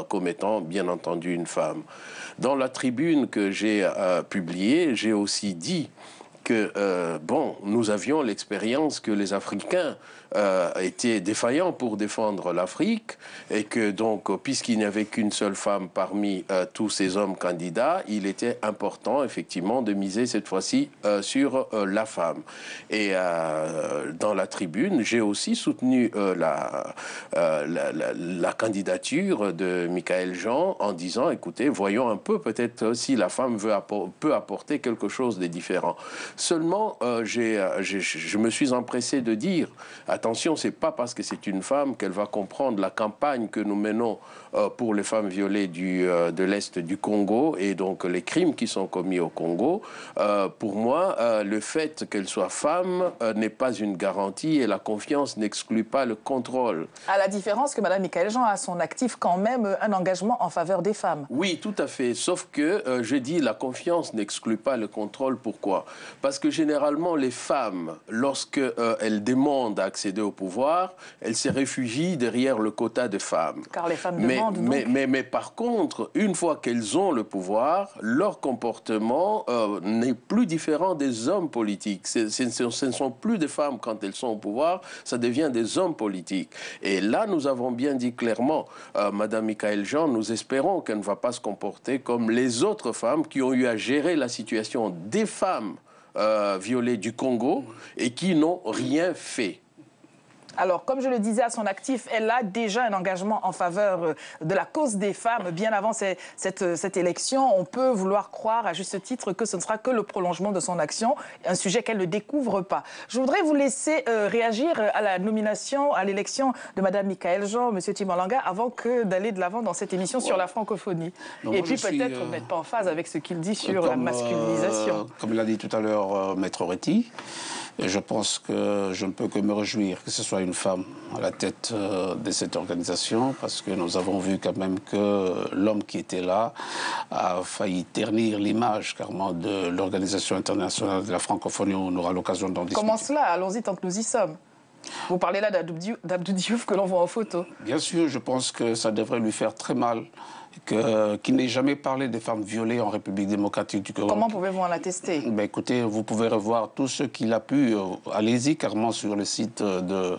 comme étant, bien entendu, une femme. Dans la tribune que j'ai publiée, j'ai aussi dit que, bon, nous avions l'expérience que les Africains étaient défaillants pour défendre l'Afrique et que donc, puisqu'il n'y avait qu'une seule femme parmi tous ces hommes candidats, il était important, effectivement, de miser cette fois-ci sur la femme. Et dans la tribune, j'ai aussi soutenu la candidature de Michaël Jean en disant, écoutez, voyons un peu peut-être si la femme peut apporter quelque chose de différent. Seulement, je me suis empressé de dire, attention, c'est pas parce que c'est une femme qu'elle va comprendre la campagne que nous menons pour les femmes violées de l'Est du Congo et donc les crimes qui sont commis au Congo. Pour moi, le fait qu'elle soit femme n'est pas une garantie et la confiance n'exclut pas le contrôle. À la différence que Mme Michaël Jean a à son actif quand même un engagement en faveur des femmes. Oui, tout à fait. Sauf que, je dis, la confiance n'exclut pas le contrôle. Pourquoi? Parce que généralement, les femmes, lorsqu'elles demandent à accéder au pouvoir, elles se réfugient derrière le quota de femmes. Car les femmes demandent donc. Mais par contre, une fois qu'elles ont le pouvoir, leur comportement n'est plus différent des hommes politiques. Ce ne sont plus des femmes quand elles sont au pouvoir, ça devient des hommes politiques. Et là, nous avons bien dit clairement, Madame Michaël Jean, nous espérons qu'elle ne va pas se comporter comme les autres femmes qui ont eu à gérer la situation des femmes violées du Congo et qui n'ont rien fait. Alors, comme je le disais, à son actif, elle a déjà un engagement en faveur de la cause des femmes. Bien avant cette élection, on peut vouloir croire à juste titre que ce ne sera que le prolongement de son action, un sujet qu'elle ne découvre pas. Je voudrais vous laisser réagir à la nomination, à l'élection de Mme Michaël Jean, M. Timolanga, avant d'aller de l'avant dans cette émission sur la francophonie. Donc, et puis peut-être vous n'êtes pas en phase avec ce qu'il dit sur la masculinisation. Comme l'a dit tout à l'heure Maître Reti, je pense que je ne peux que me réjouir que ce soit une femme à la tête de cette organisation, parce que nous avons vu quand même que l'homme qui était là a failli ternir l'image carrément de l'Organisation internationale de la francophonie. On aura l'occasion d'en discuter. Comment cela? Allons-y tant que nous y sommes. Vous parlez là d'Abdou Diouf que l'on voit en photo. Bien sûr, je pense que ça devrait lui faire très mal qu'il n'ait jamais parlé des femmes violées en République démocratique du Congo. Comment pouvez-vous en attester? Ben écoutez, vous pouvez revoir tout ce qu'il a pu. Allez-y carrément sur le site de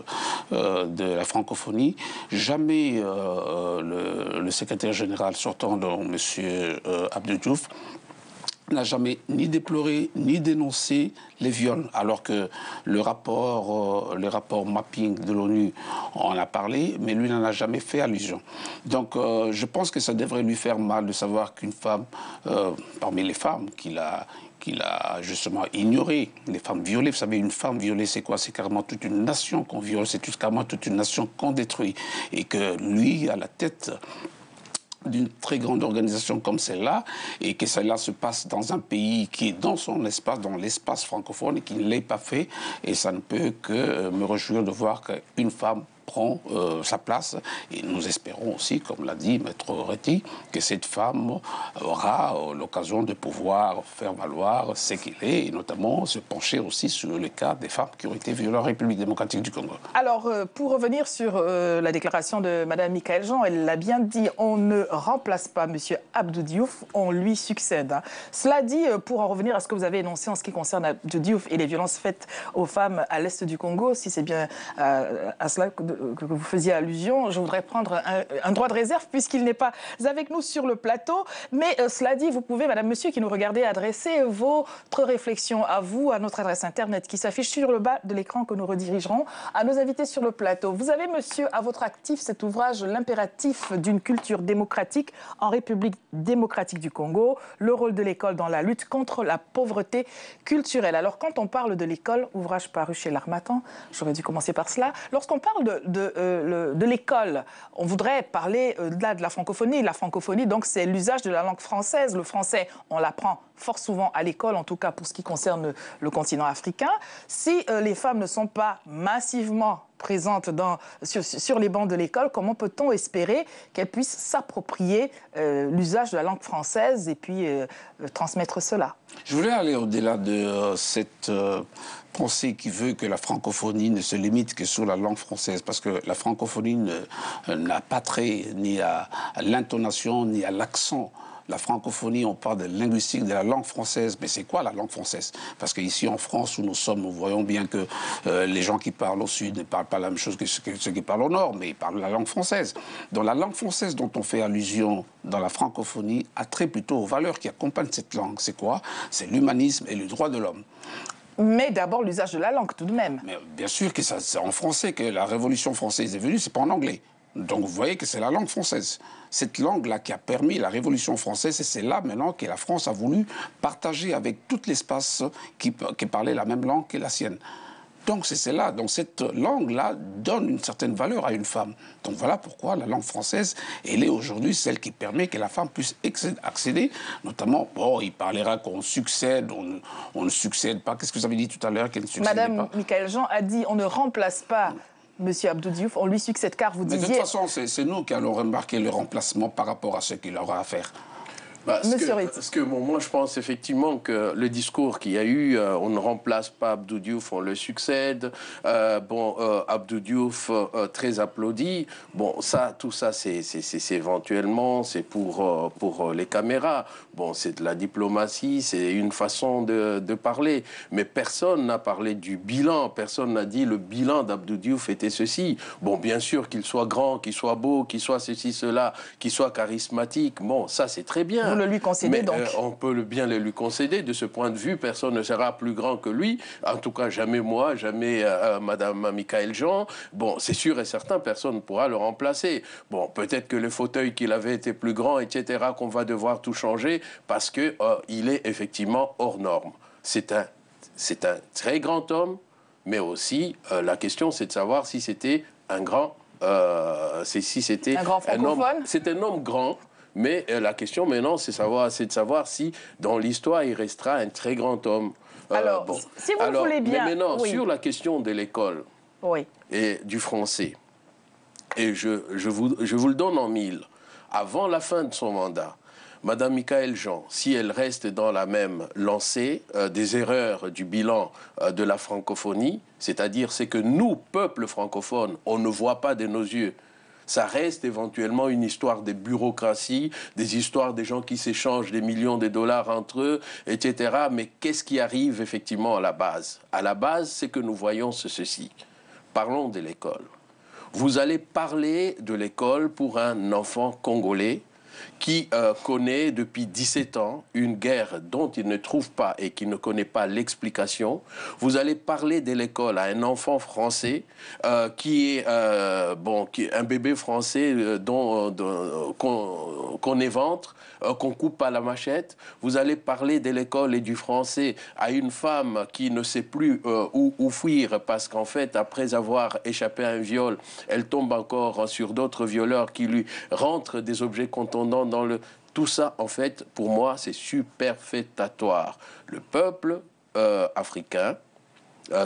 la francophonie. Jamais le secrétaire général sortant, donc M. Abdou Diouf, n'a jamais ni déploré ni dénoncé les viols, alors que le rapport mapping de l'ONU en a parlé, mais lui n'en a jamais fait allusion. Donc je pense que ça devrait lui faire mal de savoir qu'une femme, parmi les femmes qu'il a justement ignoré, les femmes violées. Vous savez, une femme violée, c'est quoi? C'est carrément toute une nation qu'on viole, c'est carrément toute une nation qu'on détruit. Et que lui, à la tête d'une très grande organisation comme celle-là, et que cela se passe dans un pays qui est dans son espace, dans l'espace francophone, et qui ne l'est pas fait, et ça ne peut que me réjouir de voir qu'une femme prend sa place. Et nous espérons aussi, comme l'a dit Maître Reti, que cette femme aura l'occasion de pouvoir faire valoir ce qu'il est, et notamment se pencher aussi sur le cas des femmes qui ont été violées en République démocratique du Congo. Alors, pour revenir sur la déclaration de Mme Michaël Jean, elle l'a bien dit, on ne remplace pas M. Abdou Diouf, on lui succède. Hein. Cela dit, pour en revenir à ce que vous avez énoncé en ce qui concerne Abdou Diouf et les violences faites aux femmes à l'est du Congo, si c'est bien à cela que vous faisiez allusion, je voudrais prendre un droit de réserve puisqu'il n'est pas avec nous sur le plateau. Mais cela dit, vous pouvez, madame, monsieur, qui nous regardez, adresser votre réflexion à vous, à notre adresse internet qui s'affiche sur le bas de l'écran que nous redirigerons à nos invités sur le plateau. Vous avez, monsieur, à votre actif cet ouvrage, L'impératif d'une culture démocratique en République démocratique du Congo, le rôle de l'école dans la lutte contre la pauvreté culturelle. Alors, quand on parle de l'école, ouvrage paru chez l'Harmattan, j'aurais dû commencer par cela, lorsqu'on parle de l'école, on voudrait parler de la francophonie. La francophonie, donc, c'est l'usage de la langue française. Le français, on l'apprend fort souvent à l'école, en tout cas pour ce qui concerne le continent africain. Si les femmes ne sont pas massivement présente sur les bancs de l'école, comment peut-on espérer qu'elle puisse s'approprier l'usage de la langue française et puis transmettre cela? Je voulais aller au-delà de cette pensée qui veut que la francophonie ne se limite que sur la langue française, parce que la francophonie n'a pas trait ni à l'intonation ni à l'accent. La francophonie, on parle de linguistique de la langue française, mais c'est quoi la langue française? Parce qu'ici en France où nous sommes, nous voyons bien que les gens qui parlent au sud ne parlent pas la même chose que ceux qui parlent au nord, mais ils parlent la langue française. Donc la langue française dont on fait allusion dans la francophonie a trait plutôt aux valeurs qui accompagnent cette langue. C'est quoi? C'est l'humanisme et le droit de l'homme. Mais d'abord l'usage de la langue tout de même. Mais bien sûr que c'est en français que la Révolution française est venue, c'est pas en anglais. Donc vous voyez que c'est la langue française. Cette langue-là qui a permis la Révolution française, et c'est là maintenant que la France a voulu partager avec tout l'espace qui parlait la même langue que la sienne. Donc c'est là. Donc cette langue-là donne une certaine valeur à une femme. Donc voilà pourquoi la langue française, elle est aujourd'hui celle qui permet que la femme puisse accéder, notamment, bon, il parlera qu'on succède, on ne succède pas. Qu'est-ce que vous avez dit tout à l'heure qu'elle ne succède pas? Madame Michaël Jean a dit on ne remplace pas Monsieur Abdou Diouf, on lui succède car vous disiez... Mais de toute façon, c'est nous qui allons remarquer le remplacement par rapport à ce qu'il aura à faire. Parce que bon, moi, je pense effectivement que le discours qu'il y a eu, on ne remplace pas Abdou Diouf, on le succède. Abdou Diouf, très applaudi. Bon, ça, tout ça, c'est éventuellement, c'est pour les caméras. Bon, c'est de la diplomatie, c'est une façon de parler. Mais personne n'a parlé du bilan, personne n'a dit le bilan d'Abdou Diouf était ceci. Bon, bien sûr, qu'il soit grand, qu'il soit beau, qu'il soit ceci, cela, qu'il soit charismatique. Bon, ça, c'est très bien. Vous le lui concédez donc. On peut bien le lui concéder. De ce point de vue, personne ne sera plus grand que lui. En tout cas, jamais moi, jamais Madame Michaël Jean. Bon, c'est sûr et certain, personne ne pourra le remplacer. Bon, peut-être que le fauteuil qu'il avait été plus grand, etc., qu'on va devoir tout changer parce que il est effectivement hors norme. C'est un très grand homme, mais aussi la question, c'est de savoir si c'était un grand, si c'était un grand francophone. C'est un homme grand. Mais la question maintenant, c'est de savoir si, dans l'histoire, il restera un très grand homme. Alors, si vous le voulez bien... Mais maintenant, sur la question de l'école et du français, et je vous le donne en mille, avant la fin de son mandat, Madame Michaël Jean, si elle reste dans la même lancée des erreurs du bilan de la francophonie, c'est-à-dire c'est que nous, peuple francophone, on ne voit pas de nos yeux. Ça reste éventuellement une histoire des bureaucraties, des histoires des gens qui s'échangent des millions de dollars entre eux, etc. Mais qu'est-ce qui arrive effectivement à la base? À la base, c'est que nous voyons ceci. Parlons de l'école. Vous allez parler de l'école pour un enfant congolais qui connaît depuis 17 ans une guerre dont il ne trouve pas et qui ne connaît pas l'explication. Vous allez parler de l'école à un enfant français qui est un bébé français qu'on éventre, qu'on coupe à la machette. Vous allez parler de l'école et du français à une femme qui ne sait plus où fuir parce qu'en fait, après avoir échappé à un viol, elle tombe encore sur d'autres violeurs qui lui rentrent des objets contondants dans le... Tout ça, en fait, pour moi, c'est superfétatoire. Le peuple africain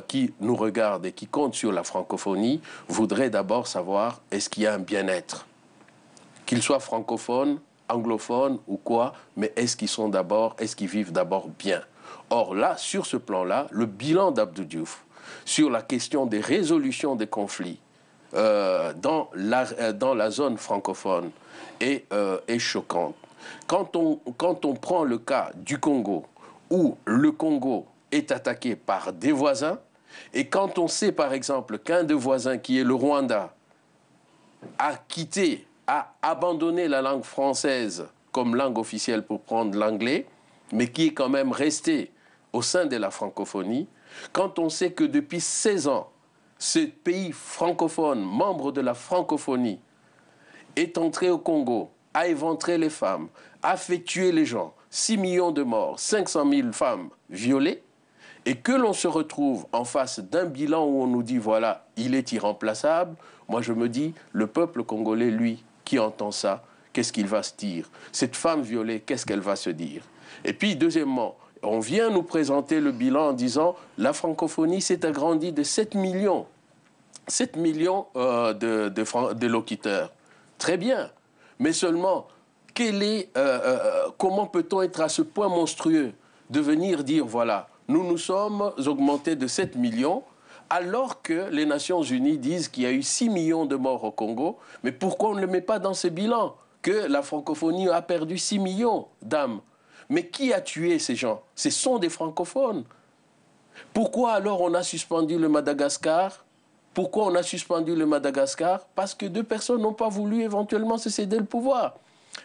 qui nous regarde et qui compte sur la francophonie voudrait d'abord savoir est-ce qu'il y a un bien-être, qu'il soit francophone, anglophone ou quoi, mais est-ce qu'ils vivent d'abord bien? Or là, sur ce plan-là, le bilan d'Abdou Diouf sur la question des résolutions des conflits dans la zone francophone est choquante. Quand on prend le cas du Congo, où le Congo est attaqué par des voisins, et quand on sait par exemple qu'un des voisins, qui est le Rwanda, a abandonné la langue française comme langue officielle pour prendre l'anglais, mais qui est quand même resté au sein de la francophonie, quand on sait que depuis 16 ans, ce pays francophone, membre de la francophonie, est entré au Congo, a éventré les femmes, a fait tuer les gens, 6 millions de morts, 500 000 femmes violées, et que l'on se retrouve en face d'un bilan où on nous dit, voilà, il est irremplaçable, moi je me dis, le peuple congolais, lui, qui entend ça, qu'est-ce qu'il va se dire? Cette femme violée, qu'est-ce qu'elle va se dire? Et puis, deuxièmement, on vient nous présenter le bilan en disant, la francophonie s'est agrandie de 7 millions 7 millions de locuteurs. Très bien. Mais seulement, comment peut-on être à ce point monstrueux de venir dire, voilà, nous nous sommes augmentés de 7 millions, alors que les Nations Unies disent qu'il y a eu 6 millions de morts au Congo. Mais pourquoi on ne le met pas dans ces bilans? Que la francophonie a perdu 6 millions d'âmes. Mais qui a tué ces gens? Ce sont des francophones. Pourquoi alors on a suspendu le Madagascar? Pourquoi on a suspendu le Madagascar? Parce que 2 personnes n'ont pas voulu éventuellement se céder le pouvoir.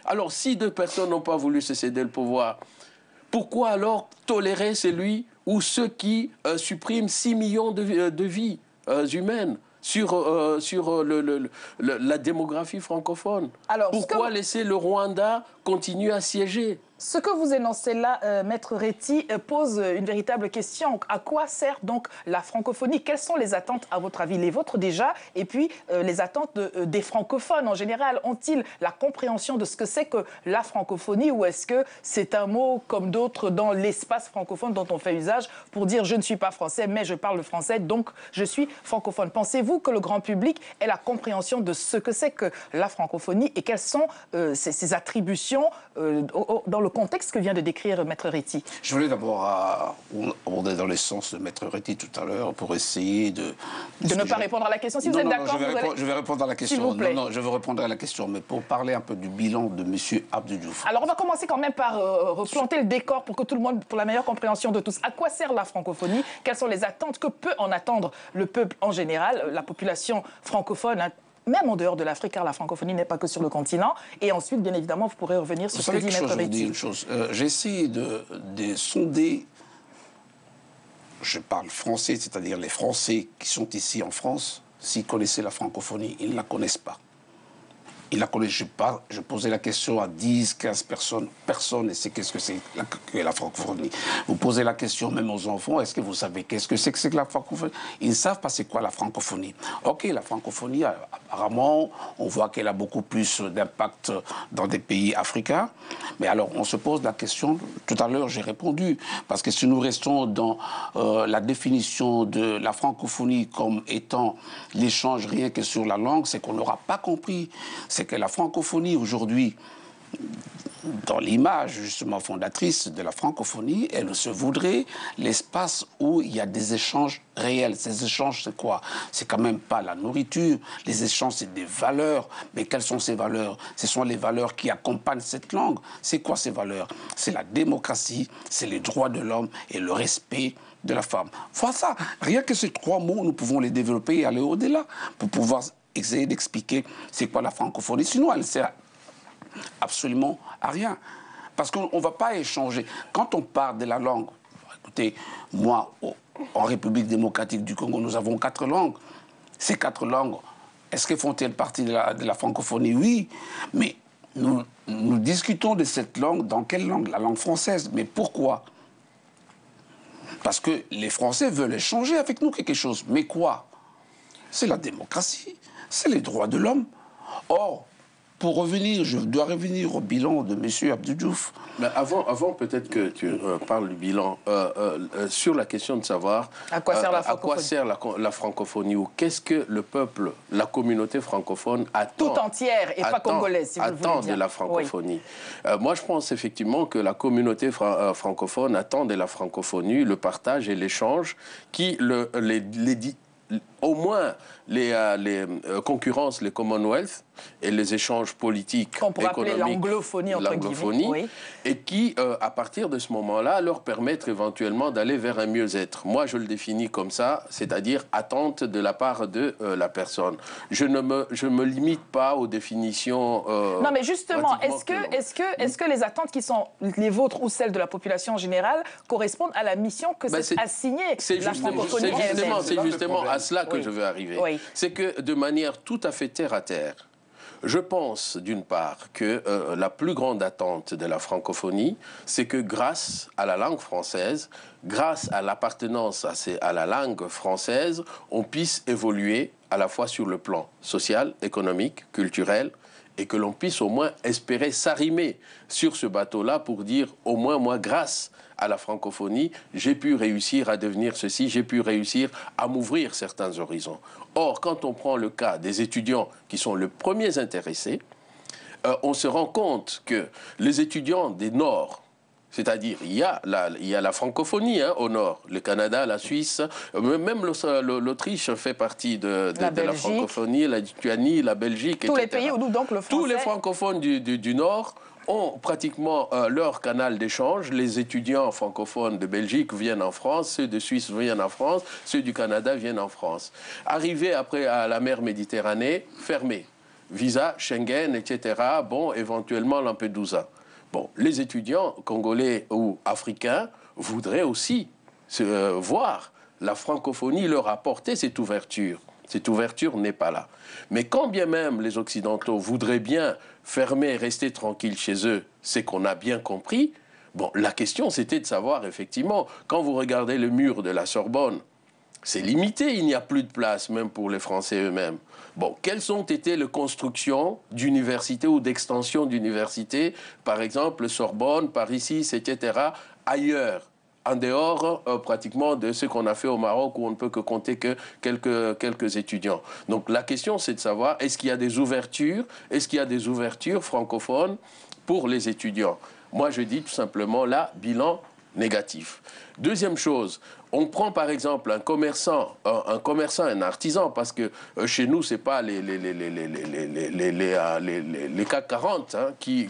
Alors si 2 personnes n'ont pas voulu se céder le pouvoir, pourquoi alors tolérer celui ou ceux qui suppriment 6 millions de vies humaines sur la démographie francophone? Alors, pourquoi laisser le Rwanda continuer à siéger? Ce que vous énoncez là, Maître Réti, pose une véritable question. À quoi sert donc la francophonie? Quelles sont les attentes, à votre avis, les vôtres déjà, et puis les attentes des francophones en général? Ont-ils la compréhension de ce que c'est que la francophonie, ou est-ce que c'est un mot comme d'autres dans l'espace francophone dont on fait usage pour dire je ne suis pas français, mais je parle le français, donc je suis francophone? Pensez-vous que le grand public ait la compréhension de ce que c'est que la francophonie et quelles sont ses attributions dans le contexte que vient de décrire Maître Réti? Je voulais d'abord aborder dans le sens de Maître Réti tout à l'heure pour essayer de ne pas répondre à la question. Si vous êtes d'accord, je vais répondre à la question. S'il vous plaît. Non, je veux répondre à la question, mais pour parler un peu du bilan de M. Abdou Diouf. Alors, on va commencer quand même par replanter le décor pour que tout le monde, pour la meilleure compréhension de tous. À quoi sert la francophonie? Quelles sont les attentes? Que peut en attendre le peuple en général, la population francophone, même en dehors de l'Afrique, car la francophonie n'est pas que sur le continent. Et ensuite, bien évidemment, vous pourrez revenir sur ce que dit Maître Réti. Une chose, j'ai essayé de sonder, je parle français, c'est-à-dire les Français qui sont ici en France, s'ils connaissaient la francophonie, ils ne la connaissent pas. Ils la connaissent, je posais la question à 10, 15 personnes, et c'est qu'est-ce que c'est que la francophonie. Vous posez la question même aux enfants, est-ce que vous savez qu'est-ce que c'est que la francophonie? Ils ne savent pas c'est quoi la francophonie. Ok, la francophonie, apparemment, on voit qu'elle a beaucoup plus d'impact dans des pays africains, mais alors on se pose la question, tout à l'heure j'ai répondu, parce que si nous restons dans la définition de la francophonie comme étant l'échange rien que sur la langue, c'est qu'on n'aura pas compris. C'est que la francophonie aujourd'hui, dans l'image justement fondatrice de la francophonie, elle se voudrait l'espace où il y a des échanges réels. Ces échanges, c'est quoi? C'est quand même pas la nourriture. Les échanges, c'est des valeurs. Mais quelles sont ces valeurs? Ce sont les valeurs qui accompagnent cette langue. C'est quoi ces valeurs? C'est la démocratie, c'est les droits de l'homme et le respect de la femme. Voilà ça. Rien que ces 3 mots, nous pouvons les développer et aller au-delà pour pouvoir essayer d'expliquer c'est quoi la francophonie. Sinon, elle ne sert absolument à rien. Parce qu'on ne va pas échanger. Quand on parle de la langue, écoutez, moi, en République démocratique du Congo, nous avons 4 langues. Ces 4 langues, est-ce qu'elles font-elles partie de la francophonie? Oui, mais nous discutons de cette langue. Dans quelle langue? La langue française. Mais pourquoi? Parce que les Français veulent échanger avec nous quelque chose. Mais quoi? C'est la démocratie. C'est les droits de l'homme. Or, pour revenir, je dois revenir au bilan de M. Abdou Diouf. Mais avant peut-être que tu parles du bilan, sur la question de savoir à quoi sert la francophonie, ou qu'est-ce que le peuple, la communauté francophone attend. Tout entière et pas congolaise, si vous le voulez dire. Attend de la francophonie. Oui. Moi, je pense effectivement que la communauté francophone attend de la francophonie le partage et l'échange qui au moins les concurrences, les Commonwealth et les échanges politiques, économiques, l'anglophonie, oui. Et qui, à partir de ce moment-là, leur permettre éventuellement d'aller vers un mieux-être. Moi, je le définis comme ça, c'est-à-dire attente de la part de la personne. Je me limite pas aux définitions. Non, mais justement, est-ce que les attentes qui sont les vôtres ou celles de la population en général correspondent à la mission que s'est assignée la francophonie? C'est justement à cela que je veux arriver. Oui. C'est que de manière tout à fait terre à terre, je pense, d'une part, que la plus grande attente de la francophonie, c'est que grâce à la langue française, grâce à l'appartenance à la langue française, on puisse évoluer à la fois sur le plan social, économique, culturel et que l'on puisse au moins espérer s'arrimer sur ce bateau-là pour dire au moins moi, grâce à la francophonie, j'ai pu réussir à devenir ceci, j'ai pu réussir à m'ouvrir certains horizons. Or, quand on prend le cas des étudiants qui sont les premiers intéressés, on se rend compte que les étudiants des Nord, c'est-à-dire, il y a la francophonie au nord, le Canada, la Suisse, même l'Autriche fait partie de la francophonie, la Lituanie, la Belgique, tous etc. les pays où donc le français... Tous les francophones du Nord ont pratiquement leur canal d'échange. Les étudiants francophones de Belgique viennent en France, ceux de Suisse viennent en France, ceux du Canada viennent en France. Arrivés après à la mer Méditerranée, fermés. Visa, Schengen, etc. Bon, éventuellement Lampedusa. Bon, les étudiants congolais ou africains voudraient aussi voir la francophonie leur apporter cette ouverture. Cette ouverture n'est pas là. Mais quand bien même les Occidentaux voudraient bien fermer et rester tranquilles chez eux, c'est qu'on a bien compris. Bon, la question c'était de savoir effectivement, quand vous regardez le mur de la Sorbonne, c'est limité, il n'y a plus de place même pour les Français eux-mêmes. Bon, quelles ont été les constructions d'universités ou d'extensions d'universités, par exemple Sorbonne, Paris 6, etc., ailleurs, en dehors pratiquement de ce qu'on a fait au Maroc où on ne peut que compter que quelques étudiants. Donc la question c'est de savoir, est-ce qu'il y a des ouvertures, francophones pour les étudiants? Moi je dis tout simplement là, bilan négatif. Deuxième chose, on prend par exemple un commerçant, un artisan, parce que chez nous, ce n'est pas les CAC 40 qui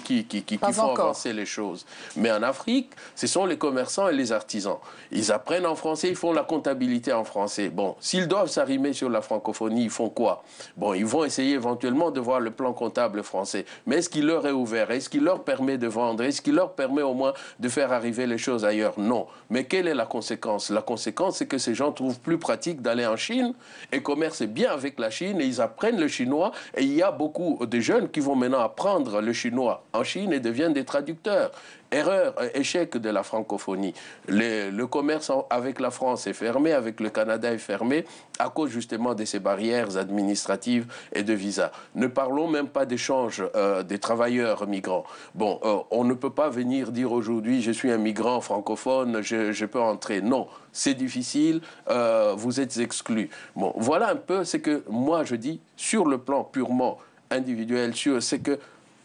font avancer les choses. Mais en Afrique, ce sont les commerçants et les artisans. Ils apprennent en français, ils font la comptabilité en français. Bon, s'ils doivent s'arrimer sur la francophonie, ils font quoi? Bon, ils vont essayer éventuellement de voir le plan comptable français. Mais est-ce qu'il leur est ouvert? Est-ce qu'il leur permet de vendre? Est-ce qu'il leur permet au moins de faire arriver les choses ailleurs? Non. Mais quelle est la conséquence? La conséquence, c'est que ces gens trouvent plus pratique d'aller en Chine et commercer bien avec la Chine et ils apprennent le chinois. Et il y a beaucoup de jeunes qui vont maintenant apprendre le chinois en Chine et deviennent des traducteurs. Erreur, échec de la francophonie. Le commerce avec la France est fermé, avec le Canada est fermé, à cause justement de ces barrières administratives et de visa. Ne parlons même pas d'échange des travailleurs migrants. Bon, on ne peut pas venir dire aujourd'hui, je suis un migrant francophone, je peux entrer. Non, c'est difficile, vous êtes exclus. Bon, voilà un peu ce que moi je dis sur le plan purement individuel, c'est que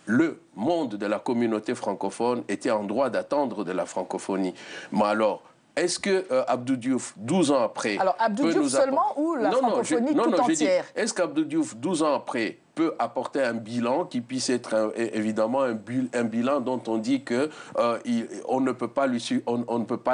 le monde de la communauté francophone était en droit d'attendre de la francophonie. Mais alors, est-ce que Abdou Diouf, 12 ans après... Alors, Abdou Diouf seulement ou la francophonie tout entière? Est-ce qu'Abdou Diouf, 12 ans après, peut apporter un bilan qui puisse être évidemment un bilan dont on dit que on ne peut pas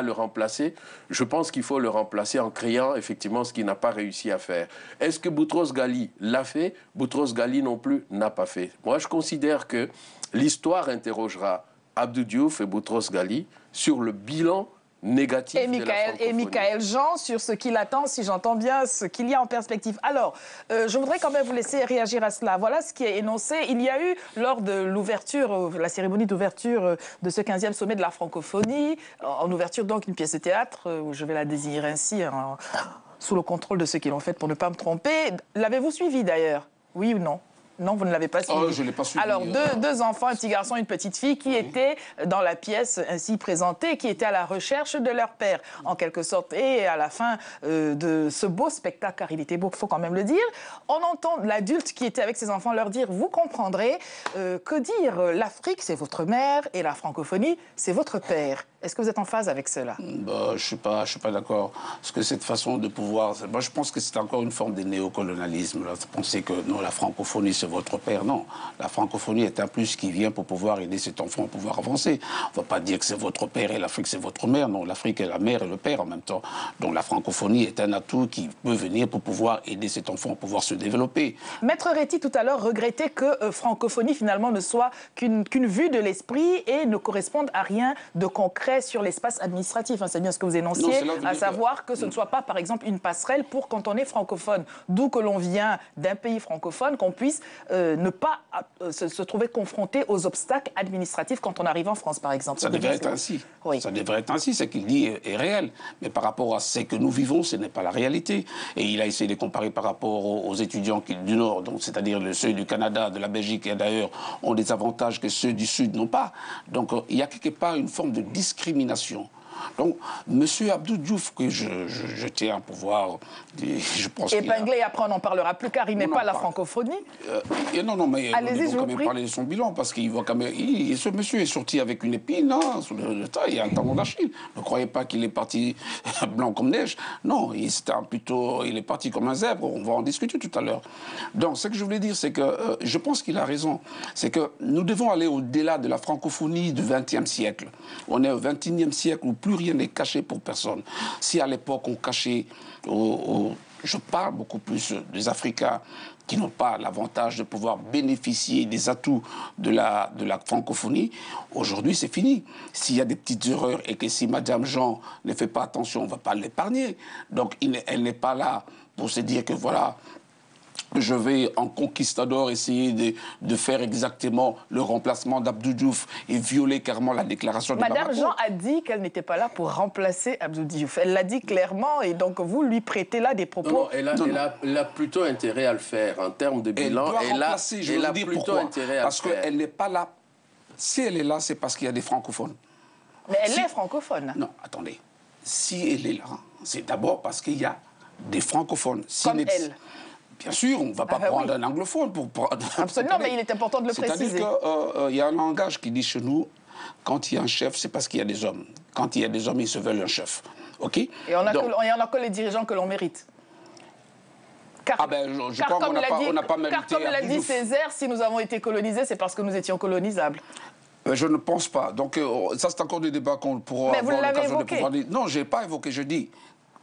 le remplacer? Je pense qu'il faut le remplacer en créant effectivement ce qu'il n'a pas réussi à faire. Est-ce que Boutros Ghali l'a fait? Boutros Ghali non plus n'a pas fait. Moi, je considère que l'histoire interrogera Abdou Diouf et Boutros Ghali sur le bilan négatif de la francophonie. Et Michaël Jean sur ce qu'il attend, si j'entends bien, ce qu'il y a en perspective. Alors, je voudrais quand même vous laisser réagir à cela. Voilà ce qui est énoncé. Il y a eu, lors de l'ouverture, la cérémonie d'ouverture de ce 15e sommet de la francophonie, en ouverture donc une pièce de théâtre, je vais la désigner ainsi, sous le contrôle de ceux qui l'ont faite pour ne pas me tromper. L'avez-vous suivi d'ailleurs? Oui ou non? Non, vous ne l'avez pas suivi. Oh, je ne l'ai pas suivi. Alors, deux enfants, un petit garçon et une petite fille, qui étaient dans la pièce ainsi présentée, qui étaient à la recherche de leur père, en quelque sorte. Et à la fin de ce beau spectacle, car il était beau, il faut quand même le dire, on entend l'adulte qui était avec ses enfants leur dire « Vous comprendrez que dire l'Afrique, c'est votre mère, et la francophonie, c'est votre père ». Est-ce que vous êtes en phase avec cela? Je ne suis pas d'accord. Parce que cette façon de pouvoir... Moi, je pense que c'est encore une forme de néocolonialisme. Là. Penser que non, la francophonie, c'est votre père. Non. La francophonie est un plus qui vient pour pouvoir aider cet enfant à pouvoir avancer. On ne va pas dire que c'est votre père et l'Afrique, c'est votre mère. Non, l'Afrique est la mère et le père en même temps. Donc la francophonie est un atout qui peut venir pour pouvoir aider cet enfant à pouvoir se développer. Maître Réti, tout à l'heure, regrettait que francophonie, finalement, ne soit qu'une vue de l'esprit et ne corresponde à rien de concret sur l'espace administratif. C'est bien ce que vous énonciez, à savoir que ce ne soit pas, par exemple, une passerelle pour quand on est francophone. D'où que l'on vient d'un pays francophone, qu'on puisse ne pas se trouver confronté aux obstacles administratifs quand on arrive en France, par exemple. Ça devrait être ainsi. Oui. Ça devrait être ainsi. Ce qu'il dit est réel. Mais par rapport à ce que nous vivons, ce n'est pas la réalité. Et il a essayé de comparer par rapport aux étudiants du Nord, c'est-à-dire ceux du Canada, de la Belgique et d'ailleurs, ont des avantages que ceux du Sud n'ont pas. Donc il y a quelque part une forme de discrimination. Donc, M. Abdou Diouf, que je tiens à pouvoir, je pense épingler, et après on n'en parlera plus, car il n'est pas la francophonie. Non, mais allez-y, on va quand même parler de son bilan, parce qu'il va quand même... ce monsieur est sorti avec une épine, hein, sous le tas, il y a un talon d'Achille. Ne croyez pas qu'il est parti blanc comme neige. Non, il est parti comme un zèbre, on va en discuter tout à l'heure. Donc, ce que je voulais dire, c'est que je pense qu'il a raison. C'est que nous devons aller au-delà de la francophonie du XXe siècle. On est au XXIe siècle où plus rien n'est caché pour personne. Si à l'époque on cachait, je parle beaucoup plus des Africains qui n'ont pas l'avantage de pouvoir bénéficier des atouts de la francophonie, aujourd'hui c'est fini. S'il y a des petites erreurs et que si Madame Jean ne fait pas attention, on ne va pas l'épargner. Donc elle n'est pas là pour se dire que voilà, je vais en conquistador essayer de faire exactement le remplacement d'Abdou Diouf et violer carrément la déclaration de Bamako. Madame Jean a dit qu'elle n'était pas là pour remplacer Abdou Diouf. Elle l'a dit clairement et donc vous lui prêtez là des propos. Non, elle a plutôt intérêt à le faire en termes de bilan. Elle doit remplacer, je vais vous dire pourquoi. Parce qu'elle n'est pas là. Si elle est là, c'est parce qu'il y a des francophones. Mais elle est francophone. Non, attendez. Si elle est là, c'est d'abord parce qu'il y a des francophones. Comme elle. Bien sûr, on ne va pas prendre un anglophone pour... Absolument, mais il est important de le préciser. C'est-à-dire qu'il y a un langage qui dit chez nous, quand il y a un chef, c'est parce qu'il y a des hommes. Quand il y a des hommes, ils se veulent un chef. OK ? Et on n'a que les dirigeants que l'on mérite. Car, je crois qu'on n'a pas mérité... Car comme l'a dit Césaire, si nous avons été colonisés, c'est parce que nous étions colonisables. Je ne pense pas. Donc ça, c'est encore des débats qu'on pourra avoir l'occasion de pouvoir dire. Non, je n'ai pas évoqué, je dis...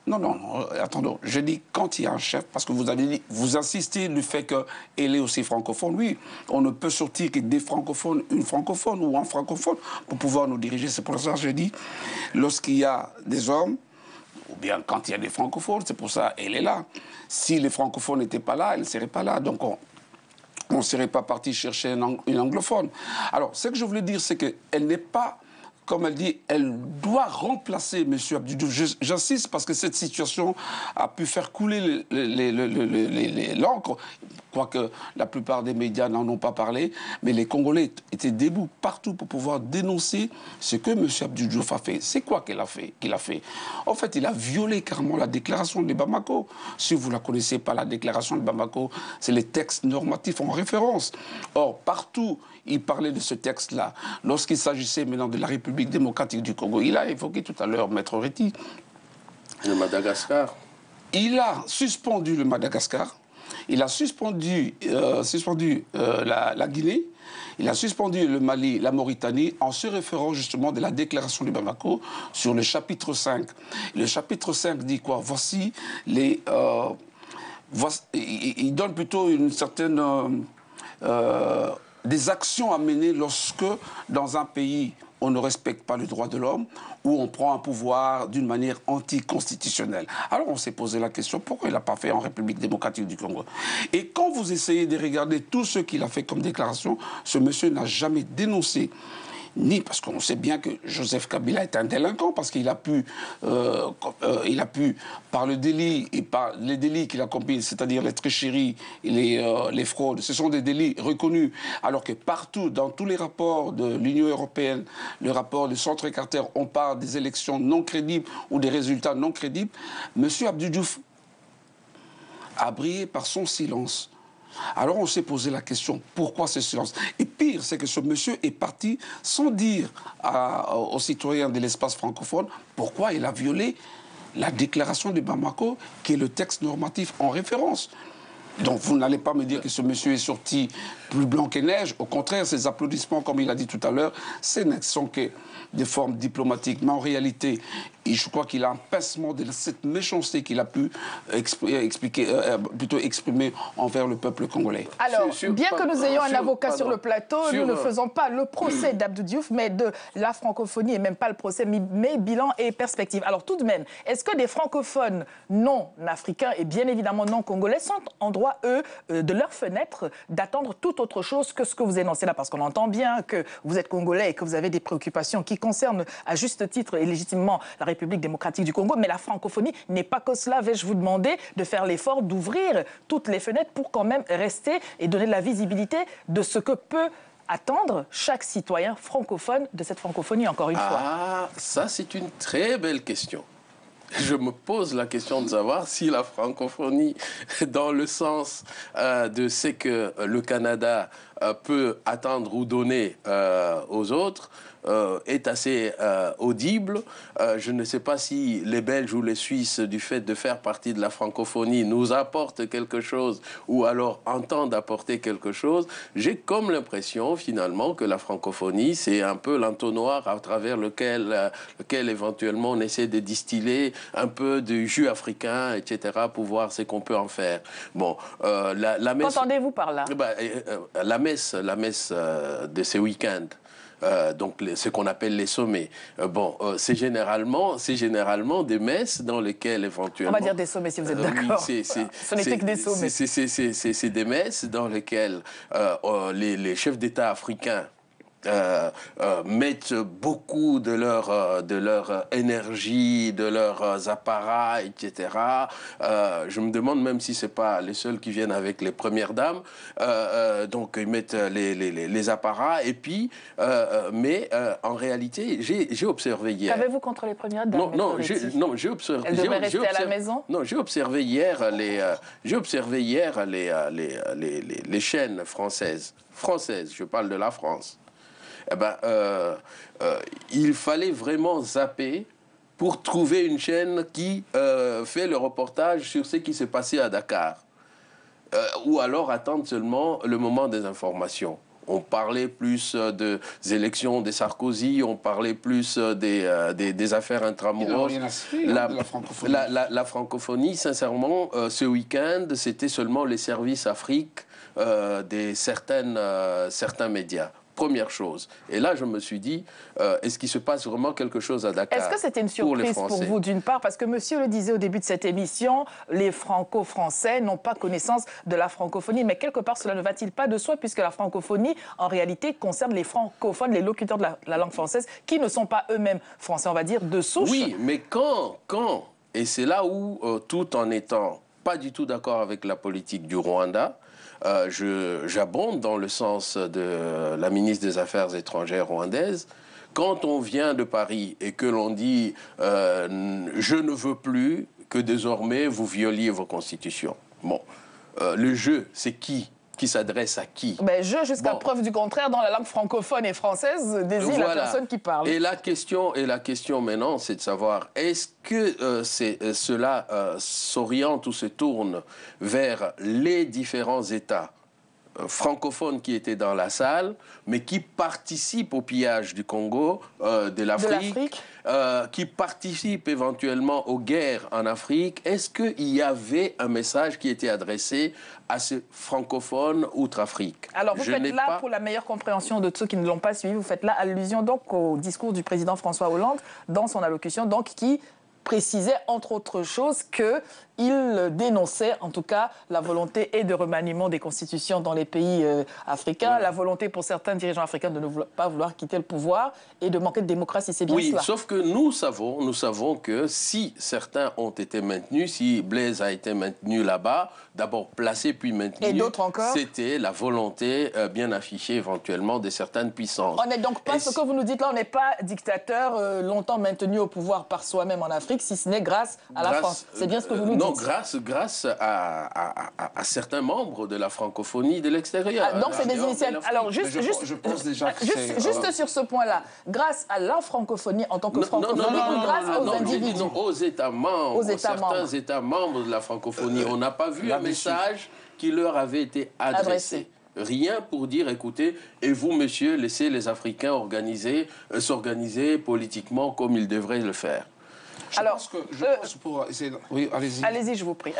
Non, attendons. Je dis quand il y a un chef, parce que vous avez dit, vous insistez du fait qu'elle est aussi francophone. Oui, on ne peut sortir que des francophones, une francophone ou un francophone pour pouvoir nous diriger. C'est pour ça que je dis, lorsqu'il y a des hommes, ou bien quand il y a des francophones, c'est pour ça qu'elle est là. Si les francophones n'étaient pas là, elle ne serait pas là. Donc on ne serait pas parti chercher une anglophone. Alors, ce que je voulais dire, c'est qu'elle n'est pas... Comme elle dit, elle doit remplacer M. Abdou Diouf. J'insiste parce que cette situation a pu faire couler l'encre. Quoique la plupart des médias n'en ont pas parlé, mais les Congolais étaient debout partout pour pouvoir dénoncer ce que M. Abdou Diouf a fait. C'est quoi qu'il a fait? En fait, il a violé carrément la déclaration de Bamako. Si vous ne la connaissez pas, la déclaration de Bamako, c'est les textes normatifs en référence. Or, partout, il parlait de ce texte-là. Lorsqu'il s'agissait maintenant de la République démocratique du Congo, il a évoqué tout à l'heure Maître Reti. Le Madagascar. Il a suspendu le Madagascar, il a suspendu, la Guinée, il a suspendu le Mali, la Mauritanie, en se référant justement de la déclaration de Bamako sur le chapitre 5. Le chapitre 5 dit quoi? Voici les... il donne plutôt une certaine... des actions à mener lorsque, dans un pays, on ne respecte pas le droit de l'homme ou on prend un pouvoir d'une manière anticonstitutionnelle. Alors on s'est posé la question, pourquoi il n'a pas fait en République démocratique du Congo? Et quand vous essayez de regarder tout ce qu'il a fait comme déclaration, ce monsieur n'a jamais dénoncé, ni parce qu'on sait bien que Joseph Kabila est un délinquant, parce qu'il a pu, par le délit et par les délits qu'il a commis, c'est-à-dire les tricheries et les fraudes, ce sont des délits reconnus, alors que partout, dans tous les rapports de l'Union européenne, le rapport du Centre Carter, on parle des élections non crédibles ou des résultats non crédibles. M. Abdou Diouf a brillé par son silence. Alors on s'est posé la question, pourquoi ce silence? Et pire, c'est que ce monsieur est parti sans dire aux citoyens de l'espace francophone pourquoi il a violé la déclaration de Bamako, qui est le texte normatif en référence. Donc vous n'allez pas me dire que ce monsieur est sorti plus blanc que neige. Au contraire, ces applaudissements, comme il a dit tout à l'heure, ce ne sont que des formes diplomatiques. Mais en réalité, je crois qu'il a un pincement de cette méchanceté qu'il a pu exprimer envers le peuple congolais. Alors, bien que nous ayons un avocat sur le plateau, nous ne faisons pas le procès d'Abdou Diouf, mais de la francophonie, et même pas le procès, mais bilan et perspective. Alors, tout de même, est-ce que des francophones non africains et bien évidemment non congolais sont en droit, eux, de leur fenêtre, d'attendre tout autre chose que ce que vous énoncez là? Parce qu'on entend bien que vous êtes congolais et que vous avez des préoccupations qui concernent à juste titre et légitimement la République démocratique du Congo, mais la francophonie n'est pas que cela. Vais-je vous demander de faire l'effort d'ouvrir toutes les fenêtres pour quand même rester et donner de la visibilité de ce que peut attendre chaque citoyen francophone de cette francophonie, encore une fois? Ah, ça c'est une très belle question. Je me pose la question de savoir si la francophonie, dans le sens de ce que le Canada peut attendre ou donner aux autres, est assez audible. Je ne sais pas si les Belges ou les Suisses, du fait de faire partie de la francophonie, nous apportent quelque chose ou alors entendent apporter quelque chose. J'ai comme l'impression, finalement, que la francophonie, c'est un peu l'entonnoir à travers lequel éventuellement on essaie de distiller un peu du jus africain, etc., pour voir ce qu'on peut en faire. Bon, la messe... Qu'entendez-vous par là? La messe de ce week-end, donc ce qu'on appelle les sommets. C'est généralement des messes dans lesquelles éventuellement... On va dire des sommets si vous êtes d'accord. Ce n'était que des sommets. C'est des messes dans lesquelles les chefs d'État africains mettent beaucoup de leur énergie, de leurs apparats, etc. Je me demande même si ce n'est pas les seuls qui viennent avec les premières dames. Donc, ils mettent les apparats. Et puis, en réalité, j'ai observé hier... Qu'avez-vous contre les premières dames? Non, j'ai observé... Elles devraient rester à la maison? Non, j'ai observé hier les chaînes françaises. Je parle de la France. Il fallait vraiment zapper pour trouver une chaîne qui fait le reportage sur ce qui s'est passé à Dakar. Ou alors attendre seulement le moment des informations. On parlait plus des élections de Sarkozy, on parlait plus des affaires intramureuses. La francophonie, sincèrement, ce week-end, c'était seulement les services Afrique de certains médias. Première chose. Et là, je me suis dit, est-ce qu'il se passe vraiment quelque chose à Dakar? Est-ce que c'était une surprise pour vous, d'une part? Parce que monsieur le disait au début de cette émission, les franco-français n'ont pas connaissance de la francophonie. Mais quelque part, cela ne va-t-il pas de soi, puisque la francophonie, en réalité, concerne les francophones, les locuteurs de la langue française, qui ne sont pas eux-mêmes français, on va dire, de souche? Oui, mais quand et c'est là où, tout en étant pas du tout d'accord avec la politique du Rwanda, j'abonde dans le sens de la ministre des Affaires étrangères rwandaise. Quand on vient de Paris et que l'on dit je ne veux plus que désormais vous violiez vos constitutions. Bon, le jeu, c'est qui s'adresse à qui? Je, jusqu'à preuve du contraire, dans la langue francophone et française, désigne la personne qui parle. Et la question maintenant, c'est de savoir, est-ce que cela s'oriente ou se tourne vers les différents États francophones qui étaient dans la salle, mais qui participent au pillage du Congo, de l'Afrique, qui participent éventuellement aux guerres en Afrique? Est-ce qu'il y avait un message qui était adressé à ces francophones outre-Afrique? Alors vous faites là, pour la meilleure compréhension de ceux qui ne l'ont pas suivi, vous faites là allusion donc au discours du président François Hollande dans son allocution, donc qui précisait entre autres choses qu'il dénonçait en tout cas la volonté et de remaniement des constitutions dans les pays africains, la volonté pour certains dirigeants africains de ne pas vouloir quitter le pouvoir et de manquer de démocratie, c'est bien cela. Oui, sauf que nous savons que si certains ont été maintenus, si Blaise a été maintenu là-bas, d'abord placé puis maintenu, et d'autres encore, c'était la volonté bien affichée éventuellement de certaines puissances. On n'est donc pas, ce que vous nous dites là, on n'est pas dictateur longtemps maintenu au pouvoir par soi-même en Afrique, si ce n'est grâce à la France. C'est bien ce que vous nous dites. Non, grâce à certains membres de la francophonie de l'extérieur. Donc c'est des initiatives. Alors je pense déjà que juste sur ce point-là, grâce à la francophonie en tant que francophonie ou grâce aux individus? Aux États membres, certains États membres de la francophonie. On n'a pas vu un message qui leur avait été adressé. Rien pour dire, écoutez, et vous, monsieur, laissez les Africains s'organiser politiquement comme ils devraient le faire. Oui, allez-y. Allez-y, je vous prie.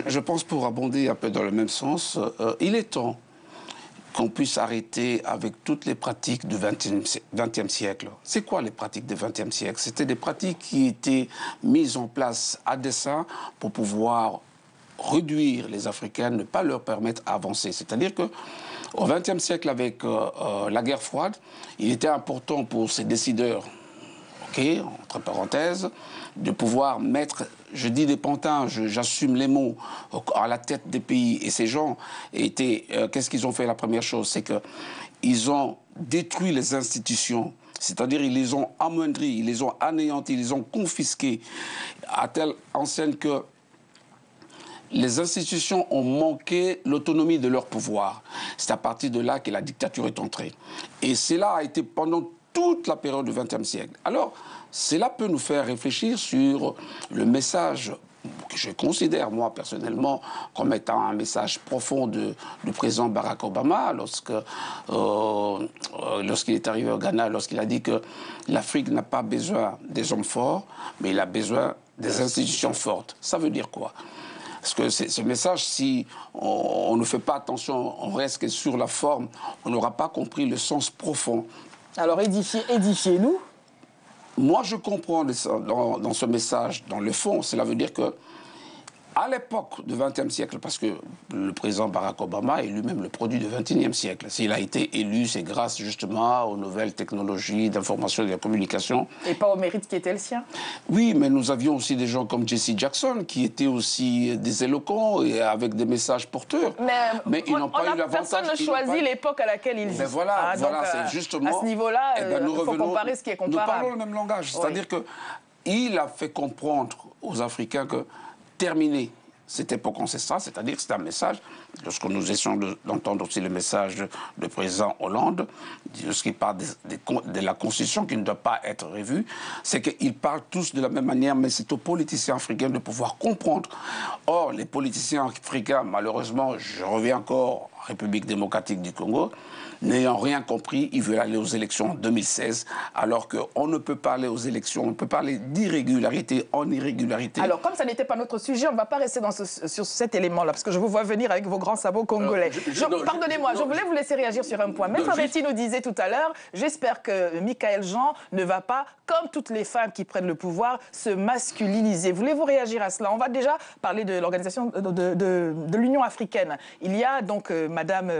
Je pense, pour abonder un peu dans le même sens, il est temps qu'on puisse arrêter avec toutes les pratiques du XXe siècle. C'est quoi les pratiques du XXe siècle? C'était des pratiques qui étaient mises en place à dessein pour pouvoir réduire les Africains, ne pas leur permettre d'avancer. C'est-à-dire que au XXe siècle, avec la guerre froide, il était important pour ces décideurs, entre parenthèses, de pouvoir mettre, je dis des pantins, j'assume les mots, à la tête des pays. Et ces gens étaient, qu'est-ce qu'ils ont fait? La première chose, c'est qu'ils ont détruit les institutions. C'est-à-dire, ils les ont amoindris, ils les ont anéantis, ils les ont confisqués à telle enseigne que les institutions ont manqué l'autonomie de leur pouvoir. C'est à partir de là que la dictature est entrée. Et cela a été pendant toute la période du XXe siècle. Alors, cela peut nous faire réfléchir sur le message que je considère, moi, personnellement, comme étant un message profond du président Barack Obama lorsqu'il est arrivé au Ghana, lorsqu'il a dit que l'Afrique n'a pas besoin des hommes forts, mais il a besoin des institutions fortes. Ça veut dire quoi? Parce que ce message, si on ne fait pas attention, on reste que sur la forme, on n'aura pas compris le sens profond. Alors, édifiez-nous. Moi, je comprends dans ce message, dans le fond, cela veut dire que à l'époque du XXe siècle, parce que le président Barack Obama est lui-même le produit du XXIe siècle. S'il a été élu, c'est grâce justement aux nouvelles technologies d'information et de la communication. Et pas au mérite qui était le sien. Oui, mais nous avions aussi des gens comme Jesse Jackson, qui étaient aussi des éloquents et avec des messages porteurs. Mais ils n'ont pas eu l'avantage. Personne ne choisit l'époque à laquelle ils vivent. Voilà, c'est justement... À ce niveau-là, il faut comparer ce qui est comparable. Nous parlons le même langage. C'est-à-dire qu'il a fait comprendre aux Africains que terminé cette époque ancestrale, c'est-à-dire que c'est un message, lorsque nous essayons d'entendre aussi le message du président Hollande, lorsqu'il parle de la Constitution qui ne doit pas être revue, c'est qu'ils parlent tous de la même manière, mais c'est aux politiciens africains de pouvoir comprendre. Or, les politiciens africains, malheureusement, je reviens encore en République démocratique du Congo, n'ayant rien compris, ils veulent aller aux élections en 2016, alors qu'on ne peut pas aller aux élections, on peut parler d'irrégularité en irrégularité. Alors, comme ça n'était pas notre sujet, on ne va pas rester sur cet élément-là, parce que je vous vois venir avec vos grands sabots congolais. Pardonnez-moi, je voulais vous laisser réagir sur un point. Maître Areti nous disait tout à l'heure, j'espère que Michaël Jean ne va pas, comme toutes les femmes qui prennent le pouvoir, se masculiniser. Voulez-vous réagir à cela? On va déjà parler de l'organisation de l'Union africaine. Il y a donc Madame,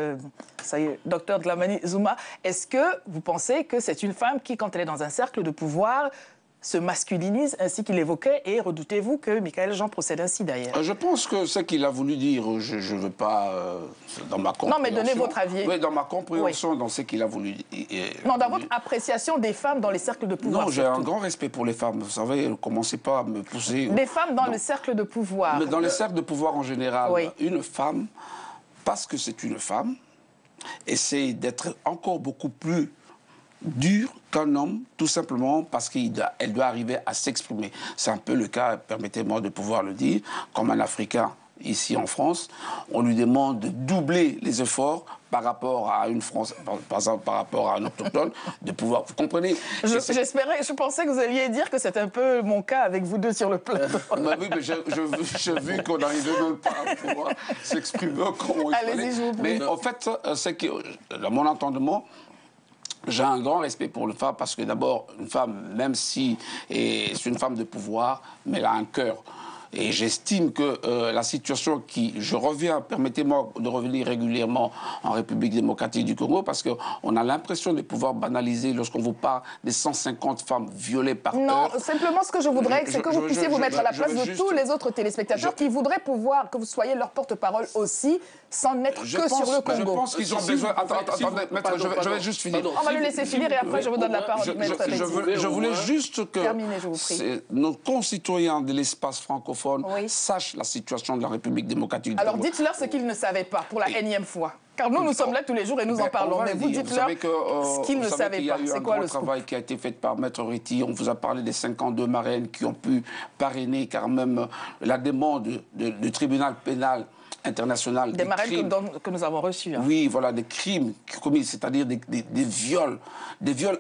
ça y est, docteur Dlamini Zuma. Est-ce que vous pensez que c'est une femme qui, quand elle est dans un cercle de pouvoir, se masculinise ainsi qu'il évoquait, et redoutez-vous que Michaël Jean procède ainsi d'ailleurs? Je pense que ce qu'il a voulu dire, je ne veux pas, dans ma compréhension... Non, mais donnez votre avis. Oui, dans ma compréhension, dans ce qu'il a voulu dire... Non, dans votre appréciation des femmes dans les cercles de pouvoir. Non, j'ai un grand respect pour les femmes. Vous savez, ne commencez pas à me pousser... Des femmes dans le cercle de pouvoir. Mais dans le cercle de pouvoir en général, oui. Une femme, parce que c'est une femme, essaie d'être encore beaucoup plus dure qu'un homme, tout simplement parce qu'elle doit arriver à s'exprimer. C'est un peu le cas, permettez-moi de pouvoir le dire, comme un Africain ici en France, on lui demande de doubler les efforts par rapport à une France, par exemple par rapport à un autochtone, de pouvoir, vous comprenez? Je pensais que vous alliez dire que c'est un peu mon cas avec vous deux sur le plateau. Oui, mais j'ai vu qu'on n'arrivait même pas à pouvoir s'exprimer comme on Allez-y, je vous prie. Mais en fait, c'est que, à mon entendement, j'ai un grand respect pour le femme parce que d'abord, une femme, même si c'est une femme de pouvoir, mais elle a un cœur. Et j'estime que la situation je reviens, permettez-moi de revenir régulièrement en République démocratique du Congo, parce qu'on a l'impression de pouvoir banaliser lorsqu'on vous parle des 150 femmes violées par heure. Non, simplement ce que je voudrais, c'est que vous puissiez vous mettre à la place de tous les autres téléspectateurs qui voudraient pouvoir, que vous soyez leur porte-parole aussi, sans n'être que sur le Congo. Je pense qu'ils ont besoin... Attendez, maître, je vais juste finir. On va le laisser finir et après je vous donne la parole, maître. Je voulais juste que nos concitoyens de l'espace francophone sachent la situation de la République démocratique du Congo. Alors dites-leur ce qu'ils ne savaient pas pour la énième fois. Car nous sommes là tous les jours et nous en parlons. Mais vous dites-leur ce qu'ils ne savaient pas. C'est quoi le scoop? Travail qui a été fait par Maître Areti. On vous a parlé des 52 marraines qui ont pu parrainer, car même la demande du tribunal pénal international. Des marraines que nous avons reçues. Hein. Oui, voilà, des crimes commis, c'est-à-dire des viols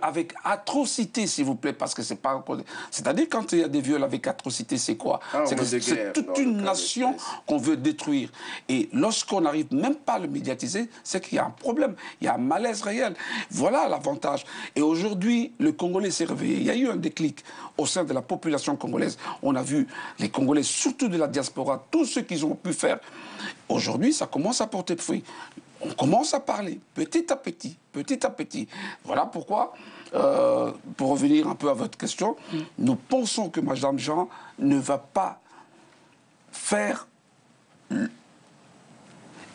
avec atrocité, s'il vous plaît, parce que c'est pas... C'est-à-dire quand il y a des viols avec atrocité, c'est quoi? C'est toute une nation qu'on veut détruire. Et lorsqu'on n'arrive même pas à le médiatiser, c'est qu'il y a un problème, il y a un malaise réel. Voilà l'avantage. Et aujourd'hui, le Congolais s'est réveillé. Il y a eu un déclic au sein de la population congolaise. On a vu les Congolais, surtout de la diaspora, tout ce qu'ils ont pu faire. Aujourd'hui, ça commence à porter fruit. On commence à parler petit à petit, petit à petit. Voilà pourquoi, pour revenir un peu à votre question, nous pensons que Mme Jean ne va pas faire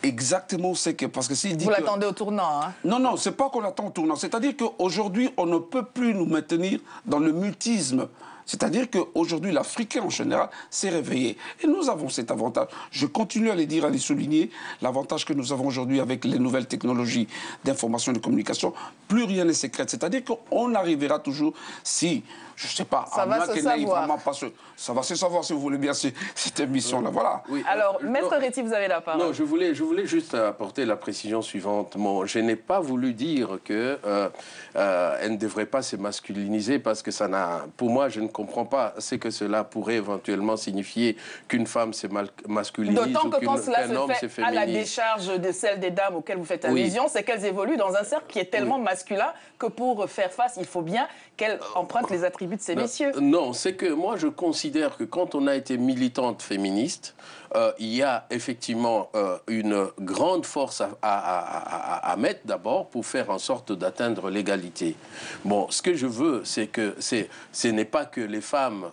exactement ce que... Parce que s'il dit vous l'attendez au tournant, hein? Non, non, c'est pas qu'on l'attend au tournant. C'est-à-dire qu'aujourd'hui, on ne peut plus nous maintenir dans le mutisme. C'est-à-dire qu'aujourd'hui, l'Africain en général s'est réveillé. Et nous avons cet avantage. Je continue à les dire, à les souligner, l'avantage que nous avons aujourd'hui avec les nouvelles technologies d'information et de communication. Plus rien n'est secret. C'est-à-dire qu'on arrivera toujours, si, je ne sais pas, ça va se savoir. Ça va se savoir, si vous voulez bien, cette émission-là. Voilà. Oui. Alors, Maître Réti, vous avez la parole. Non, je voulais juste apporter la précision suivante. Je n'ai pas voulu dire qu'elle ne devrait pas se masculiniser parce que ça n'a... Pour moi, je ne comprends pas ce que cela pourrait éventuellement signifier qu'une femme se masculinise ou qu'un homme se féminise. D'autant que quand cela se fait à la décharge de celles des dames auxquelles vous faites allusion, c'est qu'elles évoluent dans un cercle qui est tellement masculin que pour faire face, il faut bien qu'elles empruntent les attributs de ces messieurs. Non, c'est que moi, je considère que quand on a été militante féministe, il y a effectivement une grande force à mettre d'abord pour faire en sorte d'atteindre l'égalité. Bon, ce que je veux, c'est que ce n'est pas que les femmes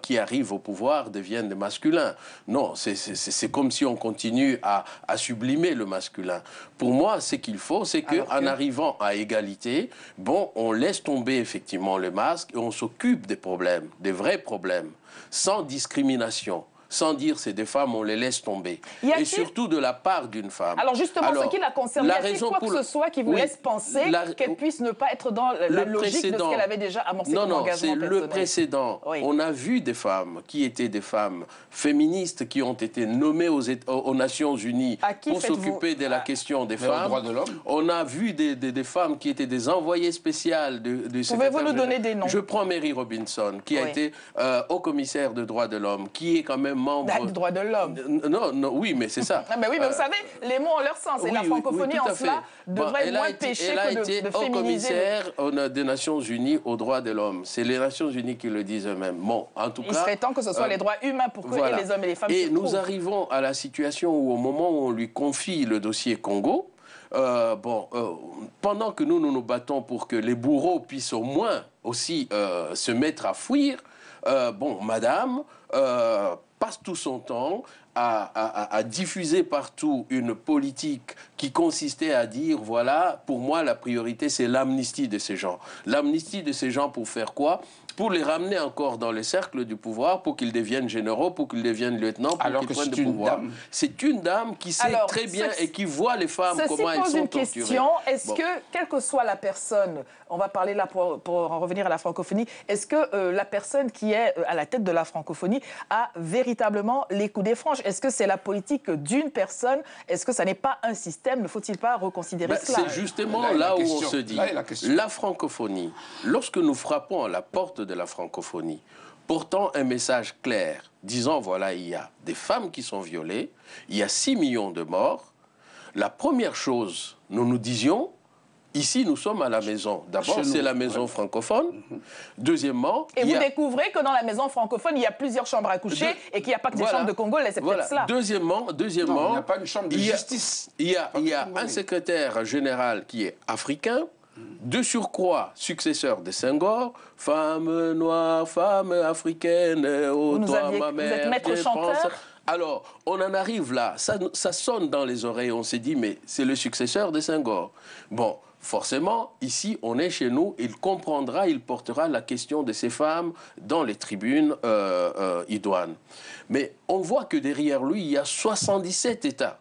qui arrivent au pouvoir deviennent des masculins. Non, c'est comme si on continue à sublimer le masculin. Pour moi, ce qu'il faut, c'est qu'en arrivant à égalité, bon, on laisse tomber effectivement le masque et on s'occupe des problèmes, des vrais problèmes, sans discrimination. Sans dire c'est des femmes, on les laisse tomber. Et surtout de la part d'une femme. Alors justement, ce qui la concerne, y a-t-il quoi que ce soit qui vous laisse penser qu'elle puisse ne pas être dans la logique de ce qu'elle avait déjà amorcé comme engagement personnel? Non, c'est le précédent. Oui. On a vu des femmes qui étaient des femmes féministes qui ont été nommées aux Nations Unies pour s'occuper de la question des femmes. Droits de l'homme. On a vu des femmes qui étaient des envoyées spéciales du secrétaire. Pouvez-vous nous donner des noms? Je prends Mary Robinson, qui a été haut-commissaire de droits de l'homme, qui est quand même membre... Des droits de l'homme. Non, oui, mais c'est ça. Mais oui, mais vous savez, les mots ont leur sens. Et la francophonie, en cela, devrait moins pécher que de féminiser. Elle a été haut-commissaire des Nations Unies aux droits de l'homme. C'est les Nations Unies qui le disent eux-mêmes. Bon, en tout cas... Il serait temps que ce soit les droits humains pour que les hommes et les femmes Et nous arrivons à la situation où, au moment où on lui confie le dossier Congo, pendant que nous battons pour que les bourreaux puissent au moins aussi se mettre à fuir, madame passe tout son temps à diffuser partout une politique qui consistait à dire, voilà, pour moi, la priorité, c'est l'amnistie de ces gens. L'amnistie de ces gens pour faire quoi? Pour les ramener encore dans le cercle du pouvoir, pour qu'ils deviennent généraux, pour qu'ils deviennent lieutenants, pour qu'ils prennent le pouvoir. C'est une dame qui sait très bien et qui voit les femmes, comment elles sont torturées. Question, est-ce que, quelle que soit la personne, on va parler là pour en revenir à la francophonie, est-ce que la personne qui est à la tête de la francophonie a véritablement les coups des franges? Est-ce que c'est la politique d'une personne? Est-ce que ça n'est pas un système? Ne faut-il pas reconsidérer cela? C'est justement là où on se dit, la francophonie, lorsque nous frappons à la porte de la francophonie, portant un message clair, disant, voilà, il y a des femmes qui sont violées, il y a 6 millions de morts, la première chose, nous disions, ici, nous sommes à la maison. D'abord, c'est la maison francophone. Deuxièmement... Et vous découvrez que dans la maison francophone, il y a plusieurs chambres à coucher et qu'il n'y a pas que des chambres de Congo, c'est peut-être cela. Deuxièmement, non, il n'y a pas une chambre de justice. Il y a un secrétaire général qui est africain, de surcroît, successeur de Senghor, femme noire, femme africaine, oh toi ma mère, vous êtes maître chanteur. Alors, on en arrive là, ça sonne dans les oreilles, on s'est dit, mais c'est le successeur de Senghor. Bon, forcément, ici, on est chez nous, il comprendra, il portera la question de ces femmes dans les tribunes idoines. Mais on voit que derrière lui, il y a 77 États.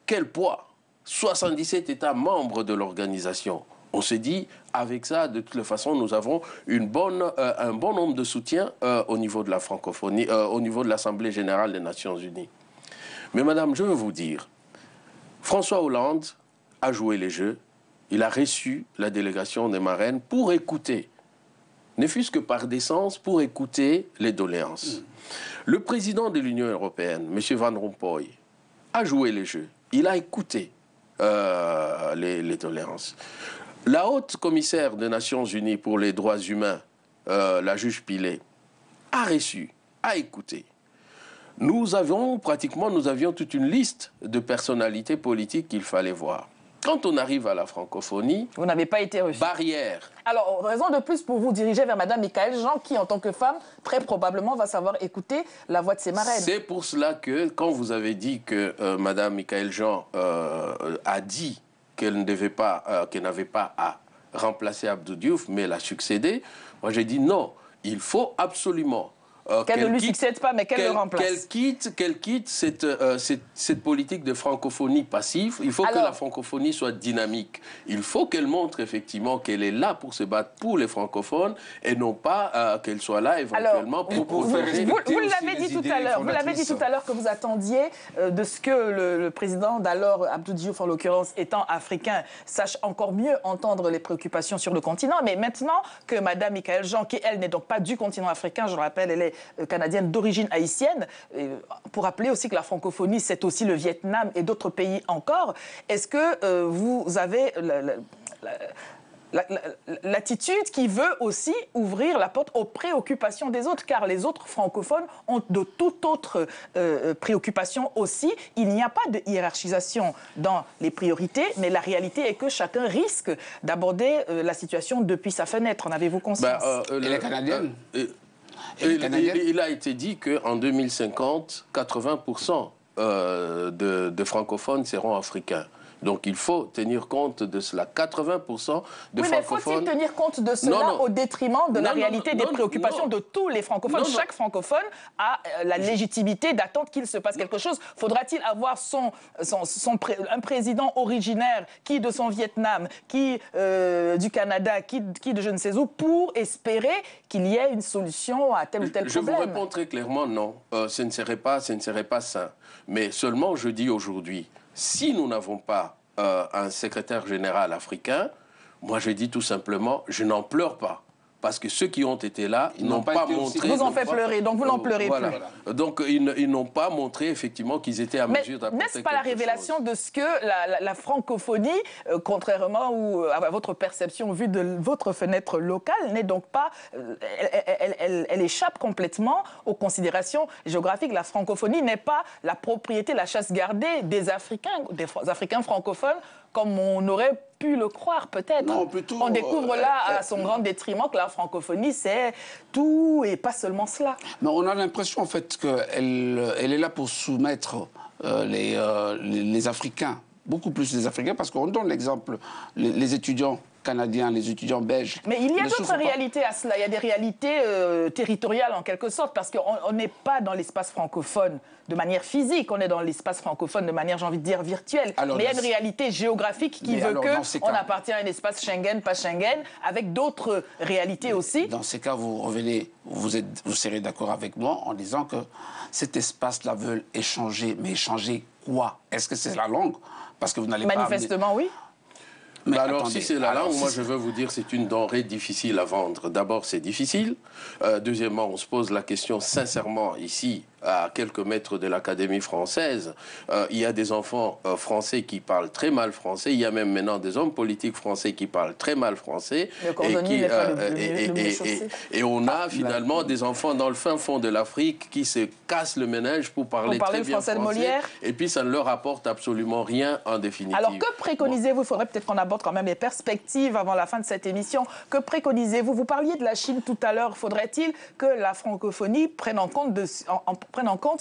Quel poids! 77 États membres de l'organisation. On s'est dit, avec ça, de toute façon, nous avons un bon nombre de soutiens au niveau de la francophonie, au niveau de l'Assemblée générale des Nations Unies. Mais madame, je veux vous dire, François Hollande a joué les jeux, il a reçu la délégation des marraines pour écouter, ne fût-ce que par décence, pour écouter les doléances. Le président de l'Union européenne, M. Van Rompuy, a joué les jeux, il a écouté les doléances. La haute commissaire des Nations Unies pour les droits humains, la juge Pilet, a reçu, a écouté. Nous avions toute une liste de personnalités politiques qu'il fallait voir. Quand on arrive à la francophonie... Vous n'avez pas été reçu. Barrière. Alors, raison de plus pour vous diriger vers Mme Michaëlle Jean, qui, en tant que femme, très probablement va savoir écouter la voix de ses marraines. C'est pour cela que, quand vous avez dit que Mme Michaëlle Jean a dit qu'elle n'avait pas à remplacer Abdou Diouf, mais la succéder, moi j'ai dit non, il faut absolument... qu'elle ne lui succède pas, mais qu'elle le remplace. Qu'elle quitte cette politique de francophonie passive. Il faut que la francophonie soit dynamique. Il faut qu'elle montre effectivement qu'elle est là pour se battre pour les francophones et non pas qu'elle soit là éventuellement pour protéger. Vous l'avez dit tout à l'heure. Vous l'avez dit tout à l'heure que vous attendiez de ce que le président d'alors, Abdou Diouf en l'occurrence, étant africain, sache encore mieux entendre les préoccupations sur le continent. Mais maintenant que Mme Michaëlle Jean, qui elle n'est donc pas du continent africain, je le rappelle, elle est canadienne d'origine haïtienne, pour rappeler aussi que la francophonie, c'est aussi le Vietnam et d'autres pays encore. Est-ce que vous avez l'attitude qui veut aussi ouvrir la porte aux préoccupations des autres, car les autres francophones ont de toute autre préoccupation aussi. Il n'y a pas de hiérarchisation dans les priorités, mais la réalité est que chacun risque d'aborder la situation depuis sa fenêtre. En avez-vous conscience? Et les Canadiennes il a été dit qu'en 2050, 80% de francophones seront africains. Donc il faut tenir compte de cela. 80% de francophones... Mais faut-il tenir compte de cela au détriment de la réalité des préoccupations de tous les francophones? Chaque francophone a la légitimité d'attendre qu'il se passe quelque chose. Faudra-t-il avoir un président originaire, qui de son Vietnam, qui du Canada, qui de je ne sais où, pour espérer qu'il y ait une solution à tel ou tel problème? Je vous réponds très clairement non. Ce ne serait pas sain. Mais seulement, je dis aujourd'hui, si nous n'avons pas un secrétaire général africain, moi je dis tout simplement, je n'en pleure pas. Parce que ceux qui ont été là n'ont pas montré... Vous en faites pleurer, donc vous n'en pleurez plus. Donc ils n'ont pas montré effectivement qu'ils étaient à mesure d'apporter quelque chose. N'est-ce pas la révélation de ce que la francophonie, contrairement à votre perception vue de votre fenêtre locale, n'est donc pas... Elle échappe complètement aux considérations géographiques. La francophonie n'est pas la propriété, la chasse gardée des Africains francophones, comme on aurait pu le croire peut-être. Non, plutôt... On découvre là, à son grand détriment, que la francophonie, c'est tout et pas seulement cela. Mais on a l'impression, en fait, qu'elle est là pour soumettre les Africains, beaucoup plus les Africains, parce qu'on donne l'exemple, les étudiants canadiens, les étudiants belges. Mais il y a d'autres réalités à cela. Il y a des réalités territoriales en quelque sorte, parce qu'on n'est pas dans l'espace francophone de manière physique, on est dans l'espace francophone de manière, j'ai envie de dire, virtuelle. Alors, mais il y a une réalité géographique qui veut qu'on appartient à un espace Schengen, pas Schengen, avec d'autres réalités aussi. Dans ces cas, vous serez d'accord avec moi en disant que cet espace-là veut échanger. Mais échanger quoi? Est-ce que c'est la langue? Parce que vous n'allez pas... Manifestement, oui. Mais alors, si c'est la langue, moi je veux vous dire c'est une denrée difficile à vendre. D'abord, c'est difficile. Deuxièmement, on se pose la question sincèrement ici, à quelques mètres de l'Académie française. Il y a des enfants français qui parlent très mal français. Il y a même maintenant des hommes politiques français qui parlent très mal français. Et on a finalement des enfants dans le fin fond de l'Afrique qui se cassent le ménage pour parler très bien français. De Molière. Et puis ça ne leur apporte absolument rien en définitive. Alors que préconisez-vous? Il faudrait peut-être qu'on aborde quand même les perspectives avant la fin de cette émission. Que préconisez-vous? Vous parliez de la Chine tout à l'heure. Faudrait-il que la francophonie prenne en compte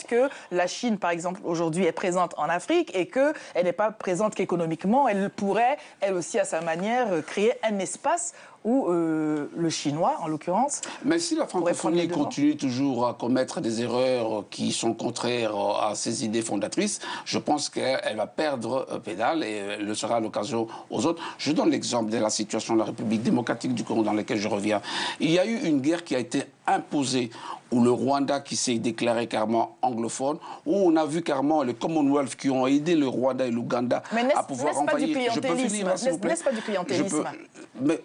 que la Chine, par exemple, aujourd'hui est présente en Afrique et qu'elle n'est pas présente qu'économiquement. Elle pourrait, elle aussi, à sa manière, créer un espace où le chinois, en l'occurrence... Mais si la francophonie continue toujours à commettre des erreurs qui sont contraires à ses idées fondatrices, je pense qu'elle va perdre pédale et elle le sera à l'occasion aux autres. Je donne l'exemple de la situation de la République démocratique du Congo dans laquelle je reviens. Il y a eu une guerre qui a été imposée où le Rwanda qui s'est déclaré carrément anglophone, où on a vu carrément les Commonwealth qui ont aidé le Rwanda et l'Ouganda à pouvoir envahir. N'est-ce pas du clientélisme? Mais,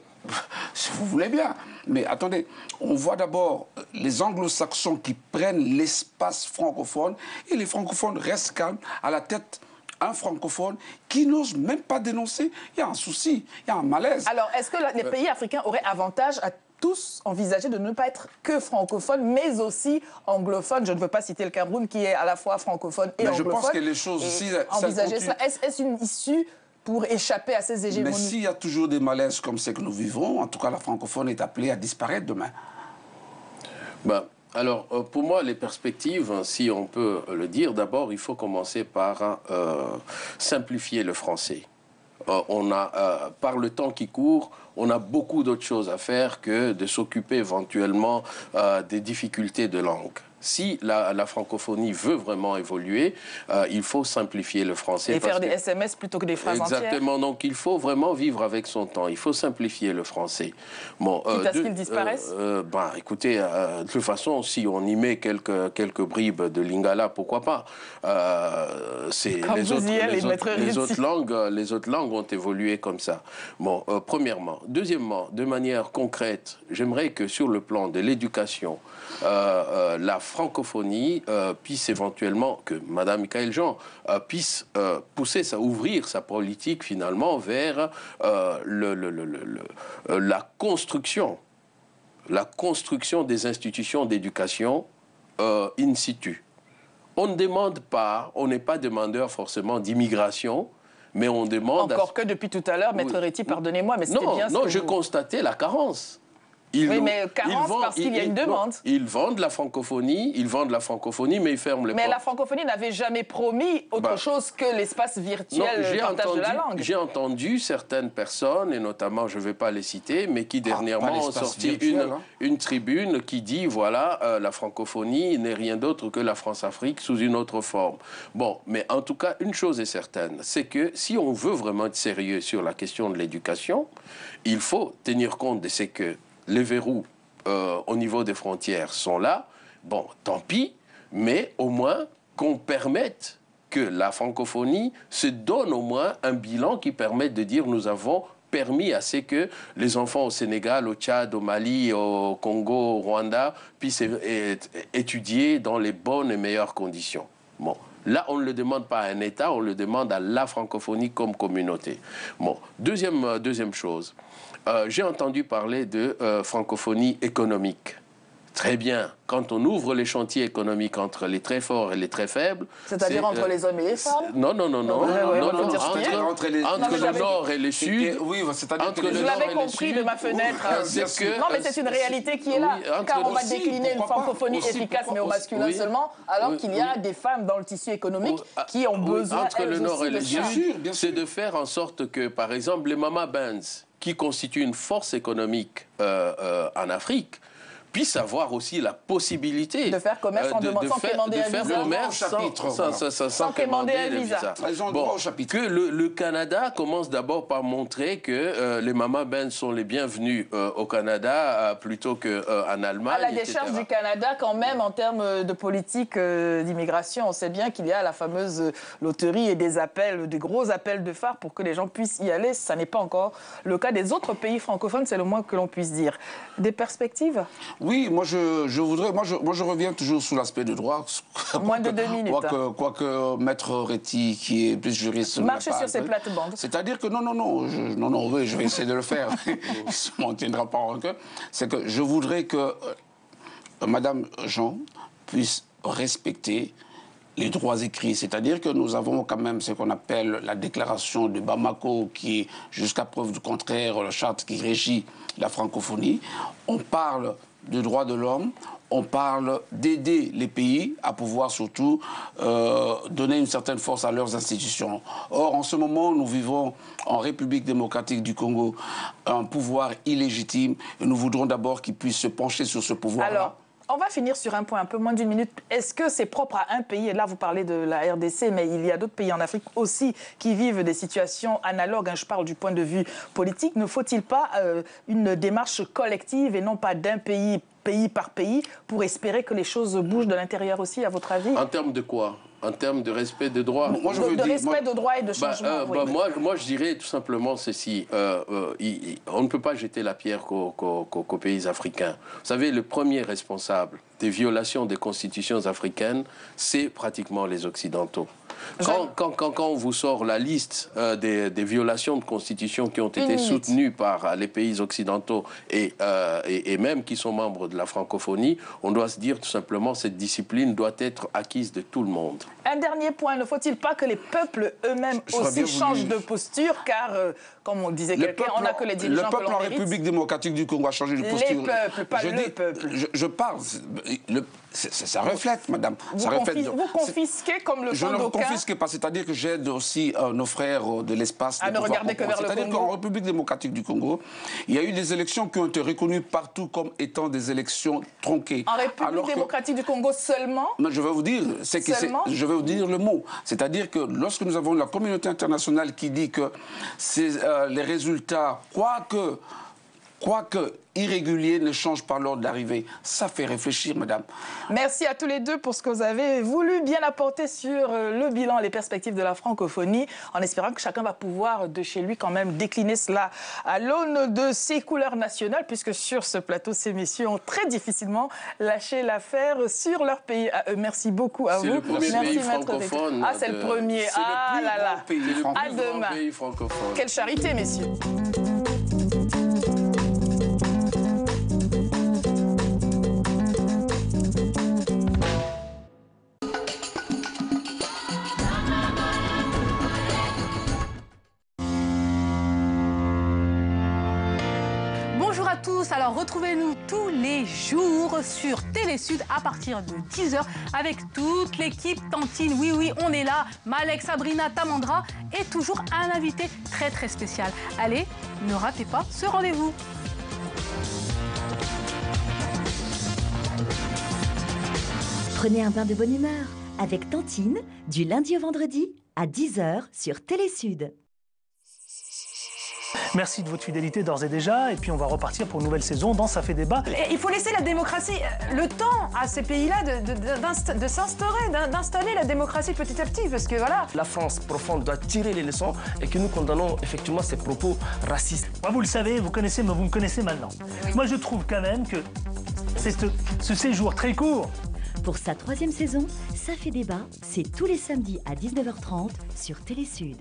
si vous voulez bien. Mais attendez, on voit d'abord les anglo-saxons qui prennent l'espace francophone et les francophones restent calmes à la tête un francophone qui n'ose même pas dénoncer. Il y a un souci, il y a un malaise. Alors, est-ce que les pays africains auraient avantage à tous envisager de ne pas être que francophones, mais aussi anglophones? Je ne veux pas citer le Cameroun qui est à la fois francophone et anglophone. Je pense que les choses aussi... Envisager cela, est-ce une issue pour échapper à ces hégémonies? Mais s'il y a toujours des malaises comme ceux que nous vivons, en tout cas la francophonie est appelée à disparaître demain. Alors, pour moi, les perspectives, si on peut le dire, d'abord, il faut commencer par simplifier le français. Par le temps qui court, on a beaucoup d'autres choses à faire que de s'occuper éventuellement des difficultés de langue. Si la francophonie veut vraiment évoluer, il faut simplifier le français. Et faire des SMS plutôt que des phrases entières. Exactement. Donc, il faut vraiment vivre avec son temps. Il faut simplifier le français. Bon, quitte à ce qu'il disparaisse écoutez, de toute façon, si on y met quelques bribes de lingala, pourquoi pas les autres langues ont évolué comme ça. Bon, premièrement. Deuxièmement, de manière concrète, j'aimerais que sur le plan de l'éducation, la francophonie puisse éventuellement, que Mme Michaëlle Jean puisse ouvrir sa politique finalement vers la construction des institutions d'éducation in situ. On ne demande pas, on n'est pas demandeur forcément d'immigration, mais on demande... Encore que depuis tout à l'heure, Maître Réty, pardonnez-moi, mais c'était bien... Non, je constatais la carence. Oui, mais carence parce qu'il y a une demande. Ils vendent la francophonie, mais ils ferment les portes. Mais la francophonie n'avait jamais promis autre chose que l'espace virtuel, le partage de la langue. J'ai entendu certaines personnes, et notamment, je ne vais pas les citer, mais qui dernièrement ont sorti une tribune qui dit, voilà, la francophonie n'est rien d'autre que la France-Afrique sous une autre forme. Bon, mais en tout cas, une chose est certaine, c'est que si on veut vraiment être sérieux sur la question de l'éducation, il faut tenir compte de ce que les verrous au niveau des frontières sont là. Bon, tant pis, mais au moins qu'on permette que la francophonie se donne au moins un bilan qui permette de dire nous avons permis à ce que les enfants au Sénégal, au Tchad, au Mali, au Congo, au Rwanda puissent étudier dans les bonnes et meilleures conditions. Bon. Là, on ne le demande pas à un État, on le demande à la francophonie comme communauté. Bon, deuxième chose. J'ai entendu parler de francophonie économique. Très bien. Quand on ouvre les chantiers économiques entre les très forts et les très faibles... C'est-à-dire entre les hommes et les femmes? Non. Entre le nord et le sud. Oui, je l'avais compris de ma fenêtre. Non, mais c'est une réalité qui est là. Car on va décliner une francophonie efficace, mais au masculin seulement, alors qu'il y a des femmes dans le tissu économique qui ont besoin, entre le nord et le sud, c'est de faire en sorte que, par exemple, les mama bands, qui constituent une force économique en Afrique, puissent avoir aussi la possibilité de faire commerce sans quémander un visa. Sans quémander un visa. Bon, que le Canada commence d'abord par montrer que les mama bands sont les bienvenus au Canada plutôt qu'en Allemagne. À la décharge du Canada, quand même, en termes de politique d'immigration, on sait bien qu'il y a la fameuse loterie et des gros appels de phare pour que les gens puissent y aller. Ça n'est pas encore le cas des autres pays francophones, c'est le moins que l'on puisse dire. Des perspectives ? Oui, moi je voudrais, moi je reviens toujours sous l'aspect du droit. Moins de 2 minutes. Quoique Maître Réty, qui est plus juriste... Marcher sur ses plates-bandes. C'est-à-dire que je vais essayer de le faire. Il ne m'en tiendra pas en cœur. C'est que je voudrais que Madame Jean puisse respecter les droits écrits, c'est-à-dire que nous avons quand même ce qu'on appelle la déclaration de Bamako, qui est, jusqu'à preuve du contraire, la charte qui régit la francophonie. On parle de droits de l'homme, on parle d'aider les pays à pouvoir surtout donner une certaine force à leurs institutions. Or, en ce moment, nous vivons en République démocratique du Congo un pouvoir illégitime et nous voudrons d'abord qu'il puisse se pencher sur ce pouvoir-là. On va finir sur un point, un peu moins d'une minute. Est-ce que c'est propre à un pays, et là vous parlez de la RDC, mais il y a d'autres pays en Afrique aussi qui vivent des situations analogues, je parle du point de vue politique. Ne faut-il pas une démarche collective et non pas d'un pays, pays par pays, pour espérer que les choses bougent de l'intérieur aussi, à votre avis? En termes de quoi? En termes de respect des droits? Respect de droits et de changement. Moi, je dirais tout simplement ceci. On ne peut pas jeter la pierre qu'aux pays africains. Vous savez, le premier responsable des violations des constitutions africaines, c'est pratiquement les Occidentaux. Quand on vous sort la liste des violations de constitution qui ont été soutenues par les pays occidentaux et même qui sont membres de la francophonie, on doit se dire tout simplement que cette discipline doit être acquise de tout le monde. Un dernier point, ne faut-il pas que les peuples eux-mêmes aussi changent de posture, car, comme on disait quelqu'un, on n'a que les dirigeants que l'on mérite. Le peuple en République démocratique du Congo a changé de posture. Les peuples, pas le peuple. Je parle, ça reflète, madame. Vous confisquez comme le font d'aucuns. Je ne confisque pas, c'est-à-dire que j'aide aussi nos frères de l'espace. À ne regarder que vers le Congo. C'est-à-dire qu'en République démocratique du Congo, il y a eu des élections qui ont été reconnues partout comme étant des élections tronquées. En République démocratique du Congo seulement? Mais je vais vous dire, je vais vous dire le mot. C'est-à-dire que lorsque nous avons la communauté internationale qui dit que les résultats, quoique irréguliers, ne changent pas l'ordre d'arrivée, ça fait réfléchir, madame. Merci à tous les deux pour ce que vous avez voulu bien apporter sur le bilan et les perspectives de la francophonie, en espérant que chacun va pouvoir de chez lui quand même décliner cela à l'aune de ses couleurs nationales, puisque sur ce plateau, ces messieurs ont très difficilement lâché l'affaire sur leur pays. À eux, merci beaucoup à vous. C'est le premier pays francophone. Ah, c'est le premier. Ah là là. À demain. Pays francophone. Quelle charité, messieurs. Alors retrouvez-nous tous les jours sur Télésud à partir de 10h avec toute l'équipe Tantine. Oui, on est là. Malek, Sabrina, Tamandra et toujours un invité très très spécial. Allez, ne ratez pas ce rendez-vous. Prenez un bain de bonne humeur avec Tantine du lundi au vendredi à 10h sur Télésud. Merci de votre fidélité d'ores et déjà, et puis on va repartir pour une nouvelle saison dans Ça fait débat. Et il faut laisser la démocratie, le temps à ces pays-là de s'instaurer, d'installer la démocratie petit à petit, parce que voilà. La France profonde doit tirer les leçons et que nous condamnons effectivement ces propos racistes. Moi, vous le savez, vous connaissez, mais vous me connaissez maintenant. Oui. Moi, je trouve quand même que ce séjour très court. Pour sa 3e saison, Ça fait débat, c'est tous les samedis à 19h30 sur Télésud.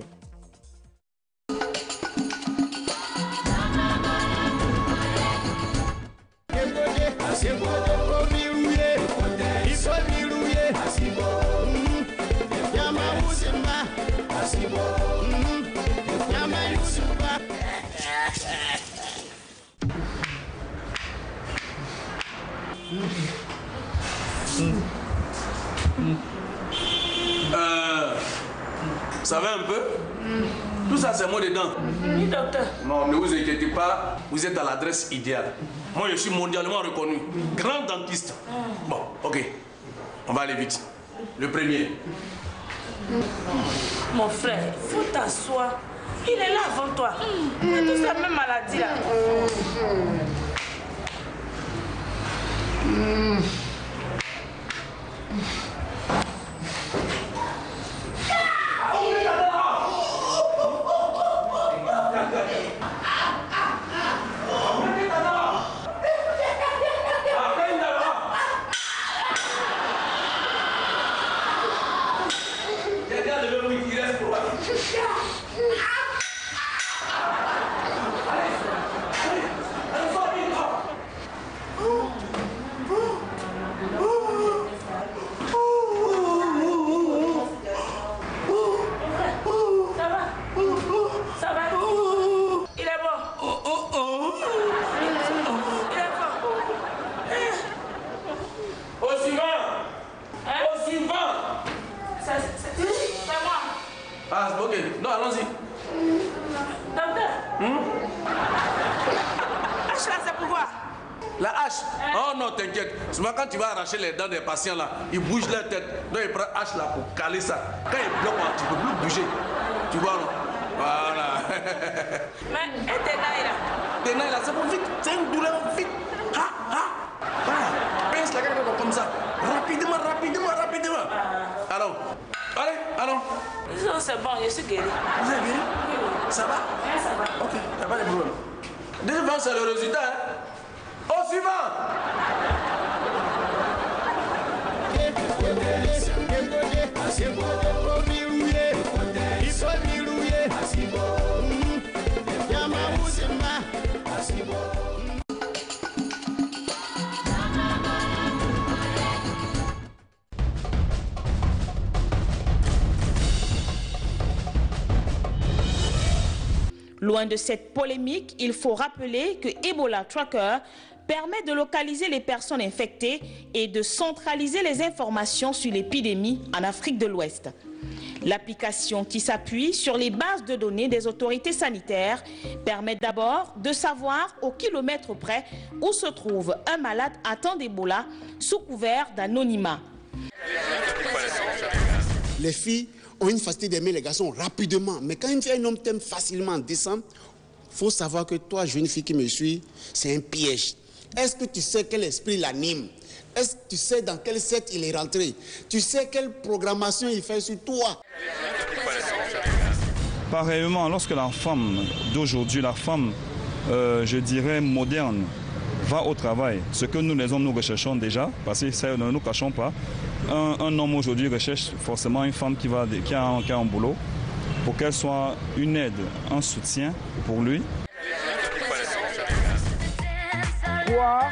Vous savez un peu? Tout ça, c'est moi dedans. Oui, docteur. Non, ne vous inquiétez pas, vous êtes à l'adresse idéale. Moi, je suis mondialement reconnu. Grand dentiste. Bon, ok. On va aller vite. Le premier. Mon frère, il faut t'asseoir. Il est là avant toi. On a tous la même maladie là. La hache. Oh non, t'inquiète. Souvent, quand tu vas arracher les dents des patients là, ils bougent leur tête. Donc, ils prennent hache là pour caler ça. Quand ils bloquent, tu ne peux plus bouger. Tu vois, non? Voilà. Mais, et tes nailles là? Tes nailles là, c'est pour vite. C'est une douleur vite. Voilà. Pince la gueule comme ça. Rapidement, rapidement, rapidement. Alors, allez, allons. Non, c'est bon, je suis guéri. Vous êtes guéri? Ça va? Oui, ça va. Ok, il n'y a pas de problème. Déjà, c'est le résultat. Hein? Au suivant! Loin de cette polémique, il faut rappeler que Ebola Tracker permet de localiser les personnes infectées et de centraliser les informations sur l'épidémie en Afrique de l'Ouest. L'application, qui s'appuie sur les bases de données des autorités sanitaires, permet d'abord de savoir au kilomètre près où se trouve un malade atteint d'Ebola sous couvert d'anonymat. Les filles ont une facilité d'aimer les garçons rapidement. Mais quand un homme t'aime facilement en décembre, il faut savoir que toi, jeune fille qui me suis, c'est un piège. Est-ce que tu sais quel esprit l'anime? Est-ce que tu sais dans quel set il est rentré? Tu sais quelle programmation il fait sur toi? Pareillement, lorsque la femme d'aujourd'hui, la femme, je dirais, moderne, va au travail, ce que nous les hommes nous recherchons déjà, parce que ça, ne nous cachons pas, un homme aujourd'hui recherche forcément une femme qui a un boulot pour qu'elle soit une aide, un soutien pour lui. 3,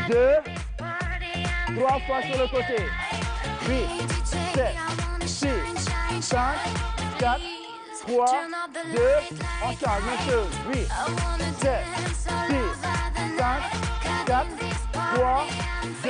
2, 3 fois sur le côté. 8, 7, 6, 5, 4, 3, 2, on charge, même chose. 8, 7, 6, 5, 4, 3, 2,